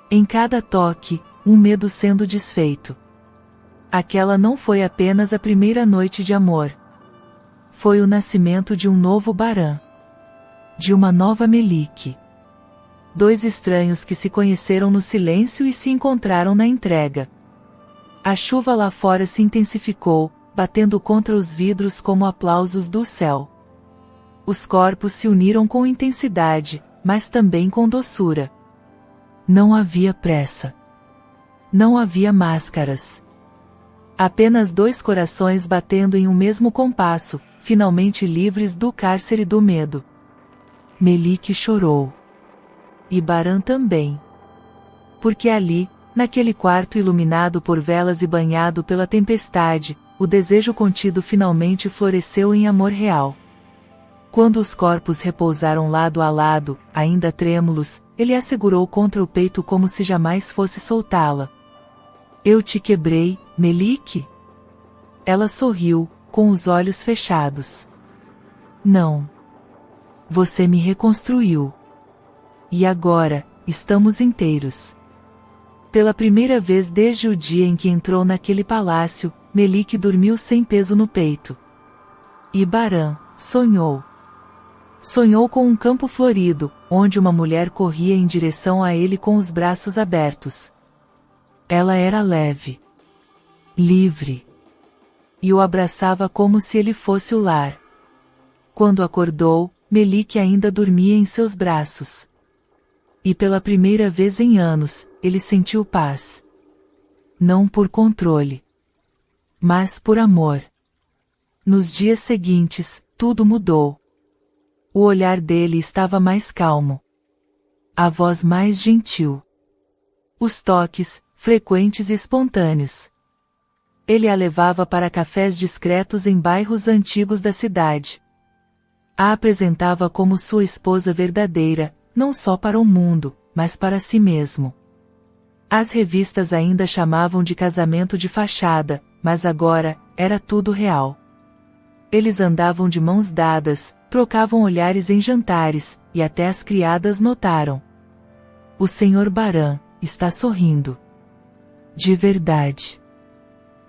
Em cada toque, um medo sendo desfeito. Aquela não foi apenas a primeira noite de amor. Foi o nascimento de um novo Baran. De uma nova Melik. Dois estranhos que se conheceram no silêncio e se encontraram na entrega. A chuva lá fora se intensificou, batendo contra os vidros como aplausos do céu. Os corpos se uniram com intensidade, mas também com doçura. Não havia pressa. Não havia máscaras. Apenas dois corações batendo em um mesmo compasso, finalmente livres do cárcere do medo. Melik chorou. E Baran também. Porque ali, naquele quarto iluminado por velas e banhado pela tempestade, o desejo contido finalmente floresceu em amor real. Quando os corpos repousaram lado a lado, ainda trêmulos, ele a segurou contra o peito como se jamais fosse soltá-la. Eu te quebrei, Melik? Ela sorriu, com os olhos fechados. Não. Você me reconstruiu. E agora, estamos inteiros. Pela primeira vez desde o dia em que entrou naquele palácio, Melik dormiu sem peso no peito. E Baran sonhou. Sonhou com um campo florido, onde uma mulher corria em direção a ele com os braços abertos. Ela era leve. Livre. E o abraçava como se ele fosse o lar. Quando acordou, Melik ainda dormia em seus braços. E pela primeira vez em anos, ele sentiu paz. Não por controle. Mas por amor. Nos dias seguintes, tudo mudou. O olhar dele estava mais calmo. A voz mais gentil. Os toques, frequentes e espontâneos. Ele a levava para cafés discretos em bairros antigos da cidade. A apresentava como sua esposa verdadeira, não só para o mundo, mas para si mesmo. As revistas ainda chamavam de casamento de fachada, mas agora, era tudo real. Eles andavam de mãos dadas, trocavam olhares em jantares, e até as criadas notaram. O Sr. Baran está sorrindo. De verdade.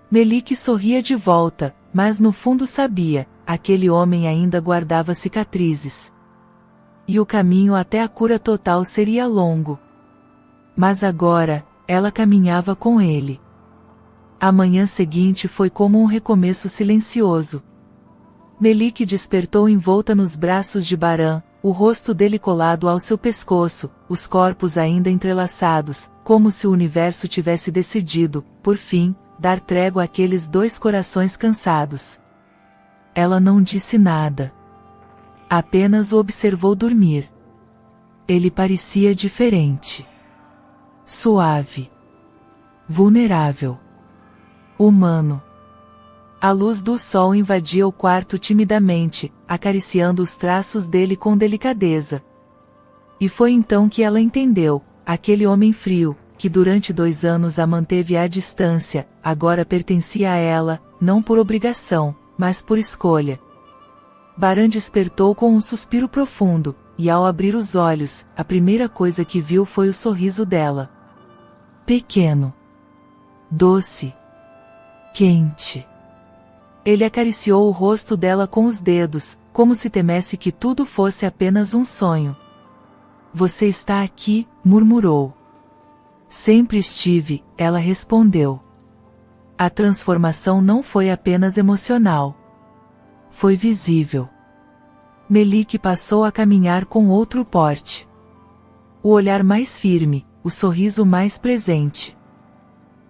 Melik sorria de volta, mas no fundo sabia, aquele homem ainda guardava cicatrizes. E o caminho até a cura total seria longo. Mas agora, ela caminhava com ele. A manhã seguinte foi como um recomeço silencioso. Melik despertou envolta nos braços de Baran, o rosto dele colado ao seu pescoço, os corpos ainda entrelaçados, como se o universo tivesse decidido, por fim, dar trégua àqueles dois corações cansados. Ela não disse nada. Apenas o observou dormir. Ele parecia diferente. Suave. Vulnerável. Humano. A luz do sol invadia o quarto timidamente, acariciando os traços dele com delicadeza. E foi então que ela entendeu, aquele homem frio, que durante 2 anos a manteve à distância, agora pertencia a ela, não por obrigação, mas por escolha. Baran despertou com um suspiro profundo, e ao abrir os olhos, a primeira coisa que viu foi o sorriso dela. Pequeno. Doce. Quente. Ele acariciou o rosto dela com os dedos, como se temesse que tudo fosse apenas um sonho. Você está aqui, murmurou. Sempre estive, ela respondeu. A transformação não foi apenas emocional. Foi visível. Melik passou a caminhar com outro porte. O olhar mais firme, o sorriso mais presente.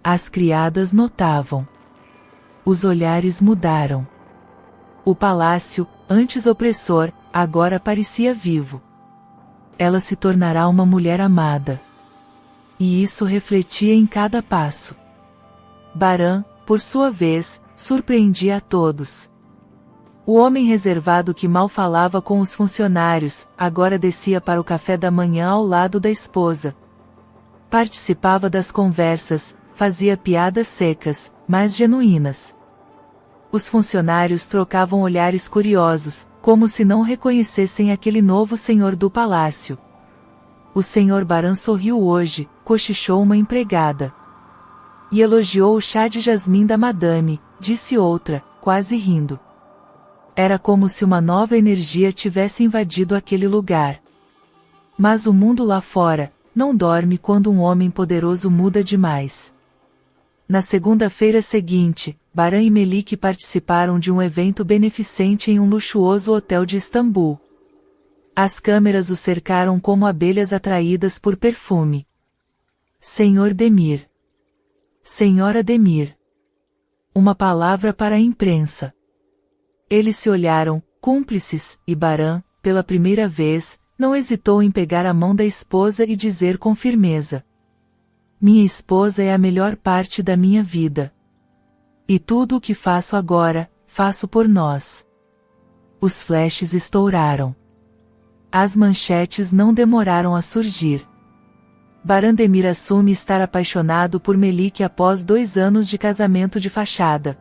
As criadas notavam. Os olhares mudaram. O palácio, antes opressor, agora parecia vivo. Ela se tornará uma mulher amada. E isso refletia em cada passo. Baran, por sua vez, surpreendia a todos. O homem reservado que mal falava com os funcionários, agora descia para o café da manhã ao lado da esposa. Participava das conversas, fazia piadas secas, mas genuínas. Os funcionários trocavam olhares curiosos, como se não reconhecessem aquele novo senhor do palácio. O Sr. Baran sorriu hoje, cochichou uma empregada. E elogiou o chá de jasmim da madame, disse outra, quase rindo. Era como se uma nova energia tivesse invadido aquele lugar. Mas o mundo lá fora não dorme quando um homem poderoso muda demais. Na segunda-feira seguinte, Baran e Melik participaram de um evento beneficente em um luxuoso hotel de Istambul. As câmeras o cercaram como abelhas atraídas por perfume. Senhor Demir. Senhora Demir. Uma palavra para a imprensa. Eles se olharam, cúmplices, e Baran, pela primeira vez, não hesitou em pegar a mão da esposa e dizer com firmeza: minha esposa é a melhor parte da minha vida. E tudo o que faço agora, faço por nós. Os flashes estouraram. As manchetes não demoraram a surgir. Baran Demir assume estar apaixonado por Melik após 2 anos de casamento de fachada.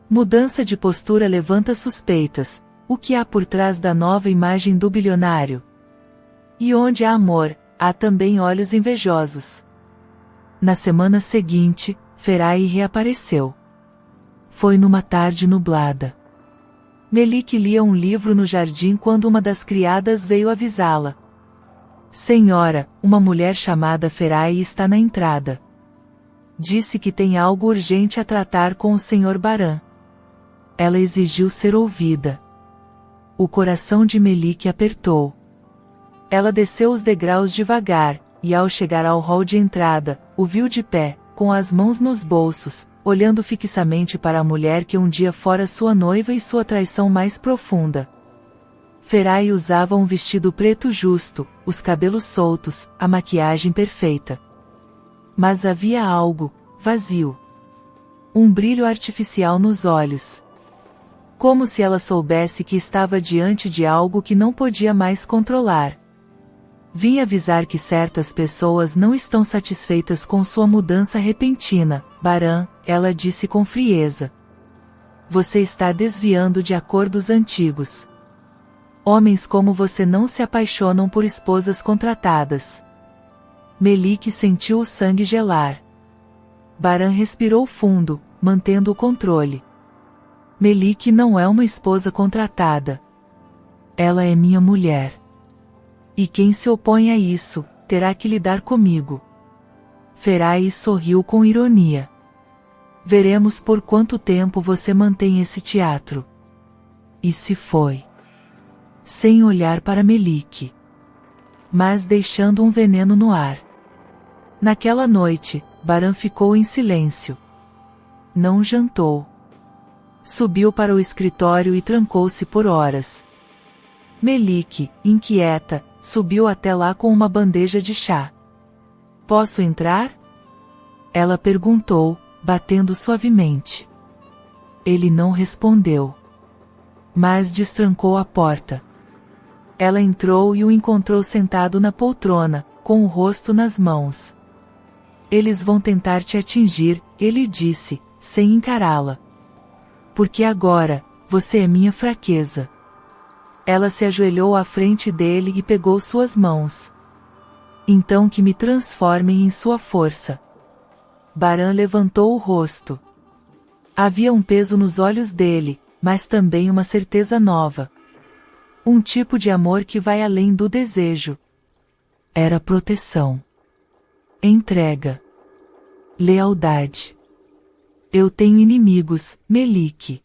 Mudança de postura levanta suspeitas. O que há por trás da nova imagem do bilionário? E onde há amor, há também olhos invejosos. Na semana seguinte, Ferai reapareceu. Foi numa tarde nublada. Melik lia um livro no jardim quando uma das criadas veio avisá-la. Senhora, uma mulher chamada Ferai está na entrada. Disse que tem algo urgente a tratar com o Sr. Baran. Ela exigiu ser ouvida. O coração de Melik apertou. Ela desceu os degraus devagar, e ao chegar ao hall de entrada, o viu de pé, com as mãos nos bolsos, olhando fixamente para a mulher que um dia fora sua noiva e sua traição mais profunda. Ferai usava um vestido preto justo, os cabelos soltos, a maquiagem perfeita. Mas havia algo, vazio. Um brilho artificial nos olhos. Como se ela soubesse que estava diante de algo que não podia mais controlar. Vim avisar que certas pessoas não estão satisfeitas com sua mudança repentina, Baran, ela disse com frieza. você está desviando de acordos antigos. Homens como você não se apaixonam por esposas contratadas. Melik sentiu o sangue gelar. Baran respirou fundo, mantendo o controle. Melik não é uma esposa contratada. Ela é minha mulher. E quem se opõe a isso, terá que lidar comigo. Ferai sorriu com ironia. Veremos por quanto tempo você mantém esse teatro. E se foi. Sem olhar para Melik. Mas deixando um veneno no ar. Naquela noite, Baran ficou em silêncio. Não jantou. Subiu para o escritório e trancou-se por horas. Melik, inquieta, subiu até lá com uma bandeja de chá. Posso entrar? Ela perguntou, batendo suavemente. Ele não respondeu. Mas destrancou a porta. Ela entrou e o encontrou sentado na poltrona, com o rosto nas mãos. Eles vão tentar te atingir, ele disse, sem encará-la. Porque agora, você é minha fraqueza. Ela se ajoelhou à frente dele e pegou suas mãos. Então que me transformem em sua força. Baran levantou o rosto. Havia um peso nos olhos dele, mas também uma certeza nova. Um tipo de amor que vai além do desejo. Era proteção. Entrega. Lealdade. Eu tenho inimigos, Melik.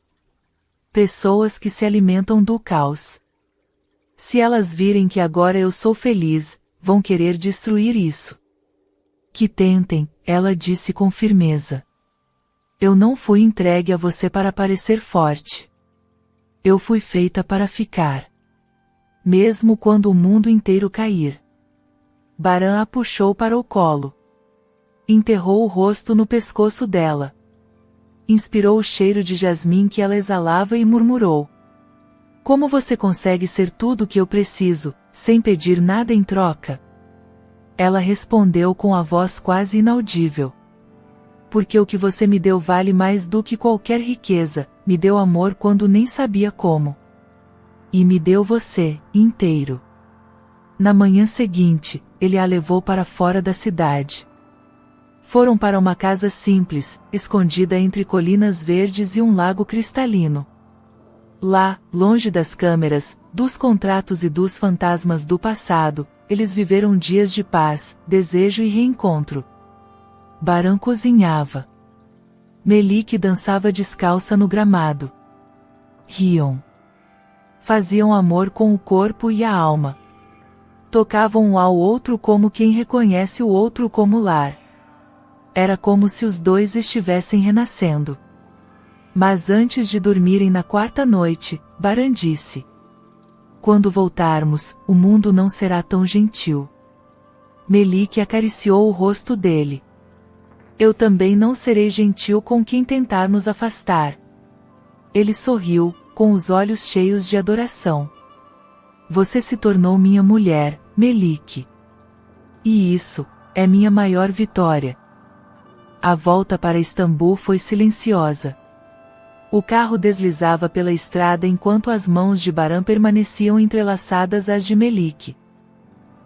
Pessoas que se alimentam do caos. Se elas virem que agora eu sou feliz, vão querer destruir isso. Que tentem, ela disse com firmeza. Eu não fui entregue a você para parecer forte. Eu fui feita para ficar. Mesmo quando o mundo inteiro cair. Baran a puxou para o colo. Enterrou o rosto no pescoço dela. Inspirou o cheiro de jasmim que ela exalava e murmurou. Como você consegue ser tudo o que eu preciso, sem pedir nada em troca? Ela respondeu com a voz quase inaudível. Porque o que você me deu vale mais do que qualquer riqueza, me deu amor quando nem sabia como. E me deu você, inteiro. Na manhã seguinte, ele a levou para fora da cidade. Foram para uma casa simples, escondida entre colinas verdes e um lago cristalino. Lá, longe das câmeras, dos contratos e dos fantasmas do passado, eles viveram dias de paz, desejo e reencontro. Baran cozinhava. Melik dançava descalça no gramado. Riam. Faziam amor com o corpo e a alma. Tocavam um ao outro como quem reconhece o outro como lar. Era como se os dois estivessem renascendo. Mas antes de dormirem na quarta noite, Baran disse: quando voltarmos, o mundo não será tão gentil. Melik acariciou o rosto dele. Eu também não serei gentil com quem tentar nos afastar. Ele sorriu, com os olhos cheios de adoração. Você se tornou minha mulher, Melik. E isso é minha maior vitória. A volta para Istambul foi silenciosa. O carro deslizava pela estrada enquanto as mãos de Baran permaneciam entrelaçadas às de Melik.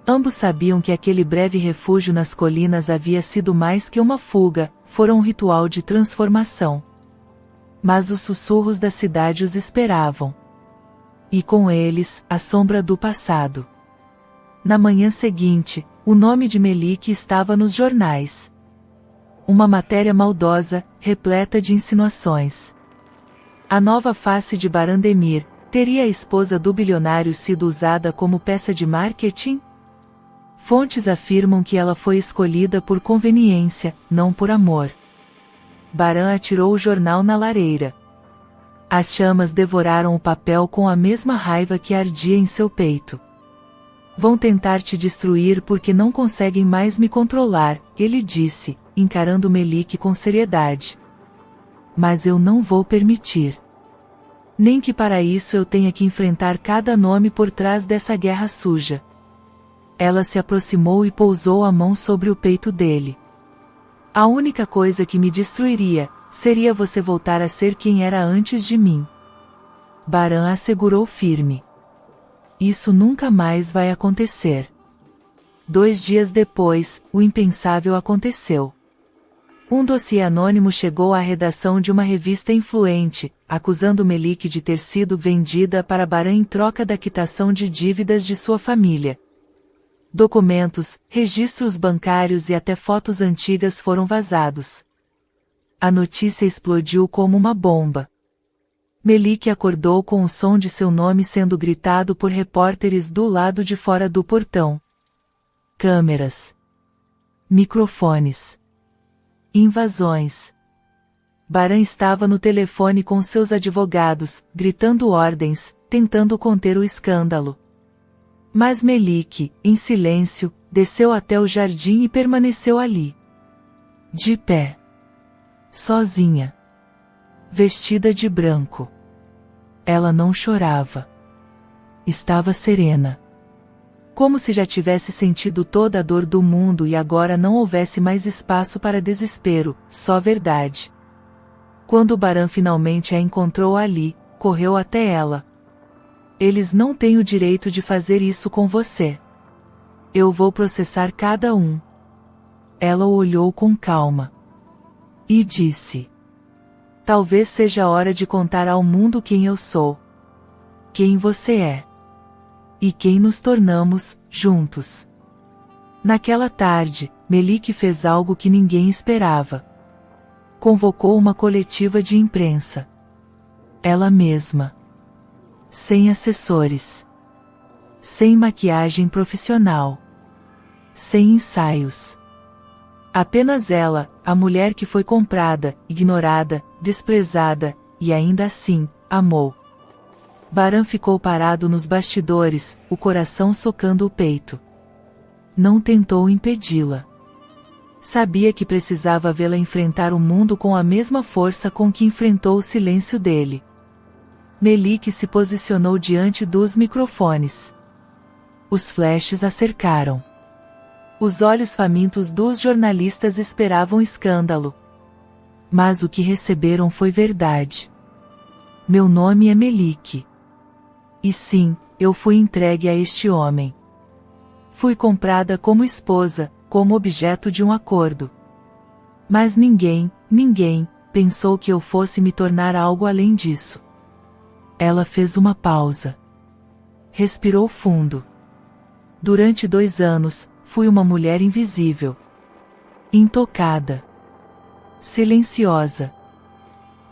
Ambos sabiam que aquele breve refúgio nas colinas havia sido mais que uma fuga, fora um ritual de transformação. Mas os sussurros da cidade os esperavam. E com eles, a sombra do passado. Na manhã seguinte, o nome de Melik estava nos jornais. Uma matéria maldosa, repleta de insinuações. A nova face de Barandemir, teria a esposa do bilionário sido usada como peça de marketing? Fontes afirmam que ela foi escolhida por conveniência, não por amor. Baran atirou o jornal na lareira. As chamas devoraram o papel com a mesma raiva que ardia em seu peito. Vão tentar te destruir porque não conseguem mais me controlar, ele disse, encarando Melik com seriedade. Mas eu não vou permitir. Nem que para isso eu tenha que enfrentar cada nome por trás dessa guerra suja. Ela se aproximou e pousou a mão sobre o peito dele. A única coisa que me destruiria Seria você voltar a ser quem era antes de mim. Baran assegurou firme. Isso nunca mais vai acontecer. 2 dias depois, o impensável aconteceu. Um dossiê anônimo chegou à redação de uma revista influente, acusando Melik de ter sido vendida para Baran em troca da quitação de dívidas de sua família. Documentos, registros bancários e até fotos antigas foram vazados. A notícia explodiu como uma bomba. Melik acordou com o som de seu nome sendo gritado por repórteres do lado de fora do portão. Câmeras. Microfones. Invasões. Baran estava no telefone com seus advogados, gritando ordens, tentando conter o escândalo. Mas Melik, em silêncio, desceu até o jardim e permaneceu ali. De pé. Sozinha. Vestida de branco. Ela não chorava. Estava serena. Como se já tivesse sentido toda a dor do mundo e agora não houvesse mais espaço para desespero, só verdade. Quando Baran finalmente a encontrou ali, correu até ela. Eles não têm o direito de fazer isso com você. Eu vou processar cada um. Ela o olhou com calma. E disse: talvez seja a hora de contar ao mundo quem eu sou. Quem você é. E quem nos tornamos, juntos. Naquela tarde, Melik fez algo que ninguém esperava. Convocou uma coletiva de imprensa. Ela mesma. Sem assessores. Sem maquiagem profissional. Sem ensaios. Apenas ela, a mulher que foi comprada, ignorada, desprezada, e ainda assim, amou. Baran ficou parado nos bastidores, o coração socando o peito. Não tentou impedi-la. Sabia que precisava vê-la enfrentar o mundo com a mesma força com que enfrentou o silêncio dele. Melik se posicionou diante dos microfones. Os flashes a cercaram. Os olhos famintos dos jornalistas esperavam escândalo. Mas o que receberam foi verdade. Meu nome é Melik. E sim, eu fui entregue a este homem. Fui comprada como esposa, como objeto de um acordo. Mas ninguém pensou que eu fosse me tornar algo além disso. Ela fez uma pausa. Respirou fundo. Durante 2 anos, fui uma mulher invisível. Intocada. Silenciosa.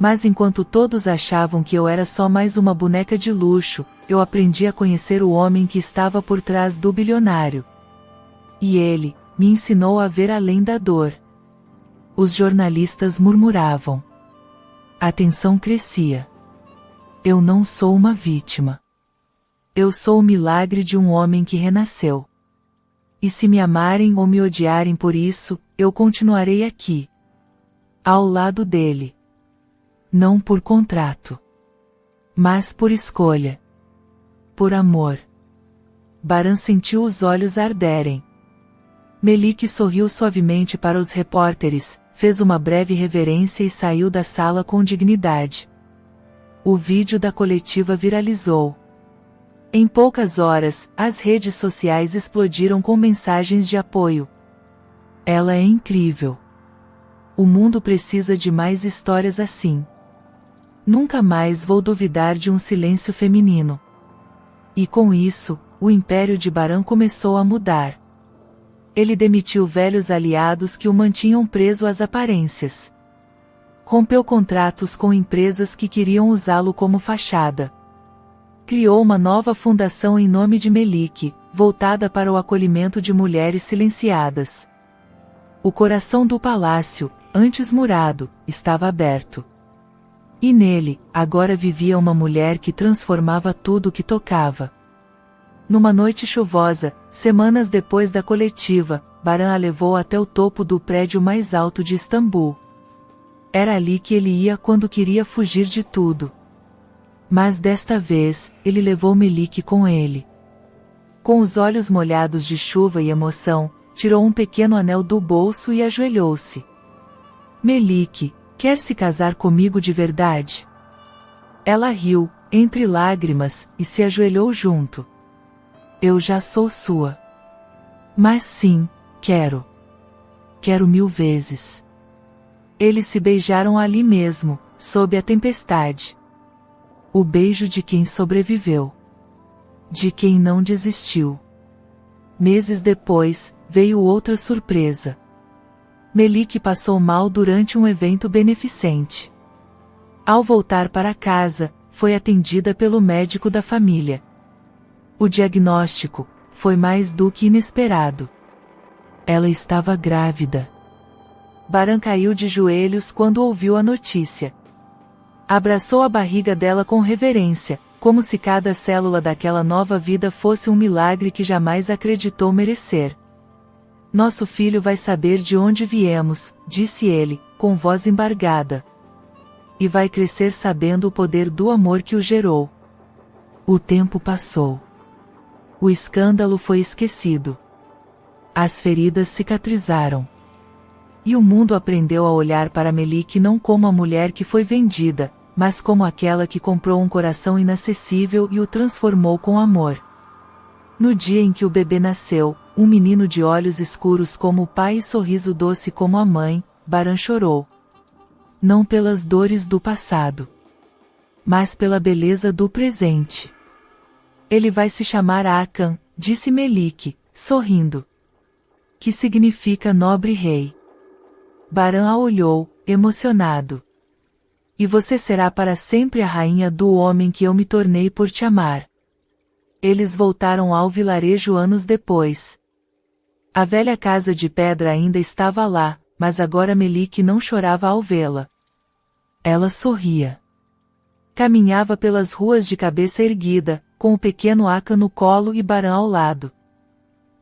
Mas enquanto todos achavam que eu era só mais uma boneca de luxo, eu aprendi a conhecer o homem que estava por trás do bilionário. E ele me ensinou a ver além da dor. Os jornalistas murmuravam. A tensão crescia. Eu não sou uma vítima. Eu sou o milagre de um homem que renasceu. E se me amarem ou me odiarem por isso, eu continuarei aqui. Ao lado dele. Não por contrato. Mas por escolha. Por amor. Baran sentiu os olhos arderem. Melik sorriu suavemente para os repórteres, fez uma breve reverência e saiu da sala com dignidade. O vídeo da coletiva viralizou. Em poucas horas, as redes sociais explodiram com mensagens de apoio. Ela é incrível. O mundo precisa de mais histórias assim. Nunca mais vou duvidar de um silêncio feminino. E com isso, o império de Baran começou a mudar. Ele demitiu velhos aliados que o mantinham preso às aparências. Rompeu contratos com empresas que queriam usá-lo como fachada. Criou uma nova fundação em nome de Melik, voltada para o acolhimento de mulheres silenciadas. O coração do palácio, antes murado, estava aberto. E nele, agora vivia uma mulher que transformava tudo o que tocava. Numa noite chuvosa, semanas depois da coletiva, Baran a levou até o topo do prédio mais alto de Istambul. Era ali que ele ia quando queria fugir de tudo. Mas desta vez, ele levou Melik com ele. Com os olhos molhados de chuva e emoção, tirou um pequeno anel do bolso e ajoelhou-se. Melik, Quer se casar comigo de verdade? Ela riu, entre lágrimas, e se ajoelhou junto. Eu já sou sua. Mas sim, quero. Quero 1000 vezes. Eles se beijaram ali mesmo, sob a tempestade. O beijo de quem sobreviveu. De quem não desistiu. Meses depois, veio outra surpresa. Melik passou mal durante um evento beneficente. Ao voltar para casa, foi atendida pelo médico da família. O diagnóstico foi mais do que inesperado. Ela estava grávida. Baran caiu de joelhos quando ouviu a notícia. Abraçou a barriga dela com reverência, como se cada célula daquela nova vida fosse um milagre que jamais acreditou merecer. Nosso filho vai saber de onde viemos, disse ele, com voz embargada. E vai crescer sabendo o poder do amor que o gerou. O tempo passou. O escândalo foi esquecido. As feridas cicatrizaram. E o mundo aprendeu a olhar para Melik não como a mulher que foi vendida, mas como aquela que comprou um coração inacessível e o transformou com amor. No dia em que o bebê nasceu, um menino de olhos escuros como o pai e sorriso doce como a mãe, Baran chorou. Não pelas dores do passado, mas pela beleza do presente. Ele vai se chamar Akan, disse Melik, sorrindo. Que significa nobre rei. Baran a olhou, emocionado. E você será para sempre a rainha do homem que eu me tornei por te amar. Eles voltaram ao vilarejo anos depois. A velha casa de pedra ainda estava lá, mas agora Melik não chorava ao vê-la. Ela sorria. Caminhava pelas ruas de cabeça erguida, com o pequeno Akan no colo e Baran ao lado.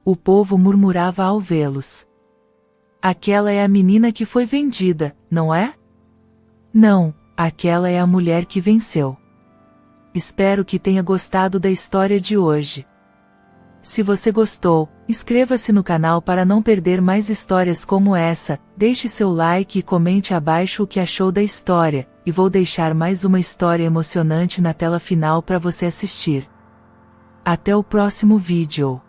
O povo murmurava ao vê-los. Aquela é a menina que foi vendida, não é? Não, aquela é a mulher que venceu. Espero que tenha gostado da história de hoje. Se você gostou, inscreva-se no canal para não perder mais histórias como essa, deixe seu like e comente abaixo o que achou da história, e vou deixar mais uma história emocionante na tela final para você assistir. Até o próximo vídeo.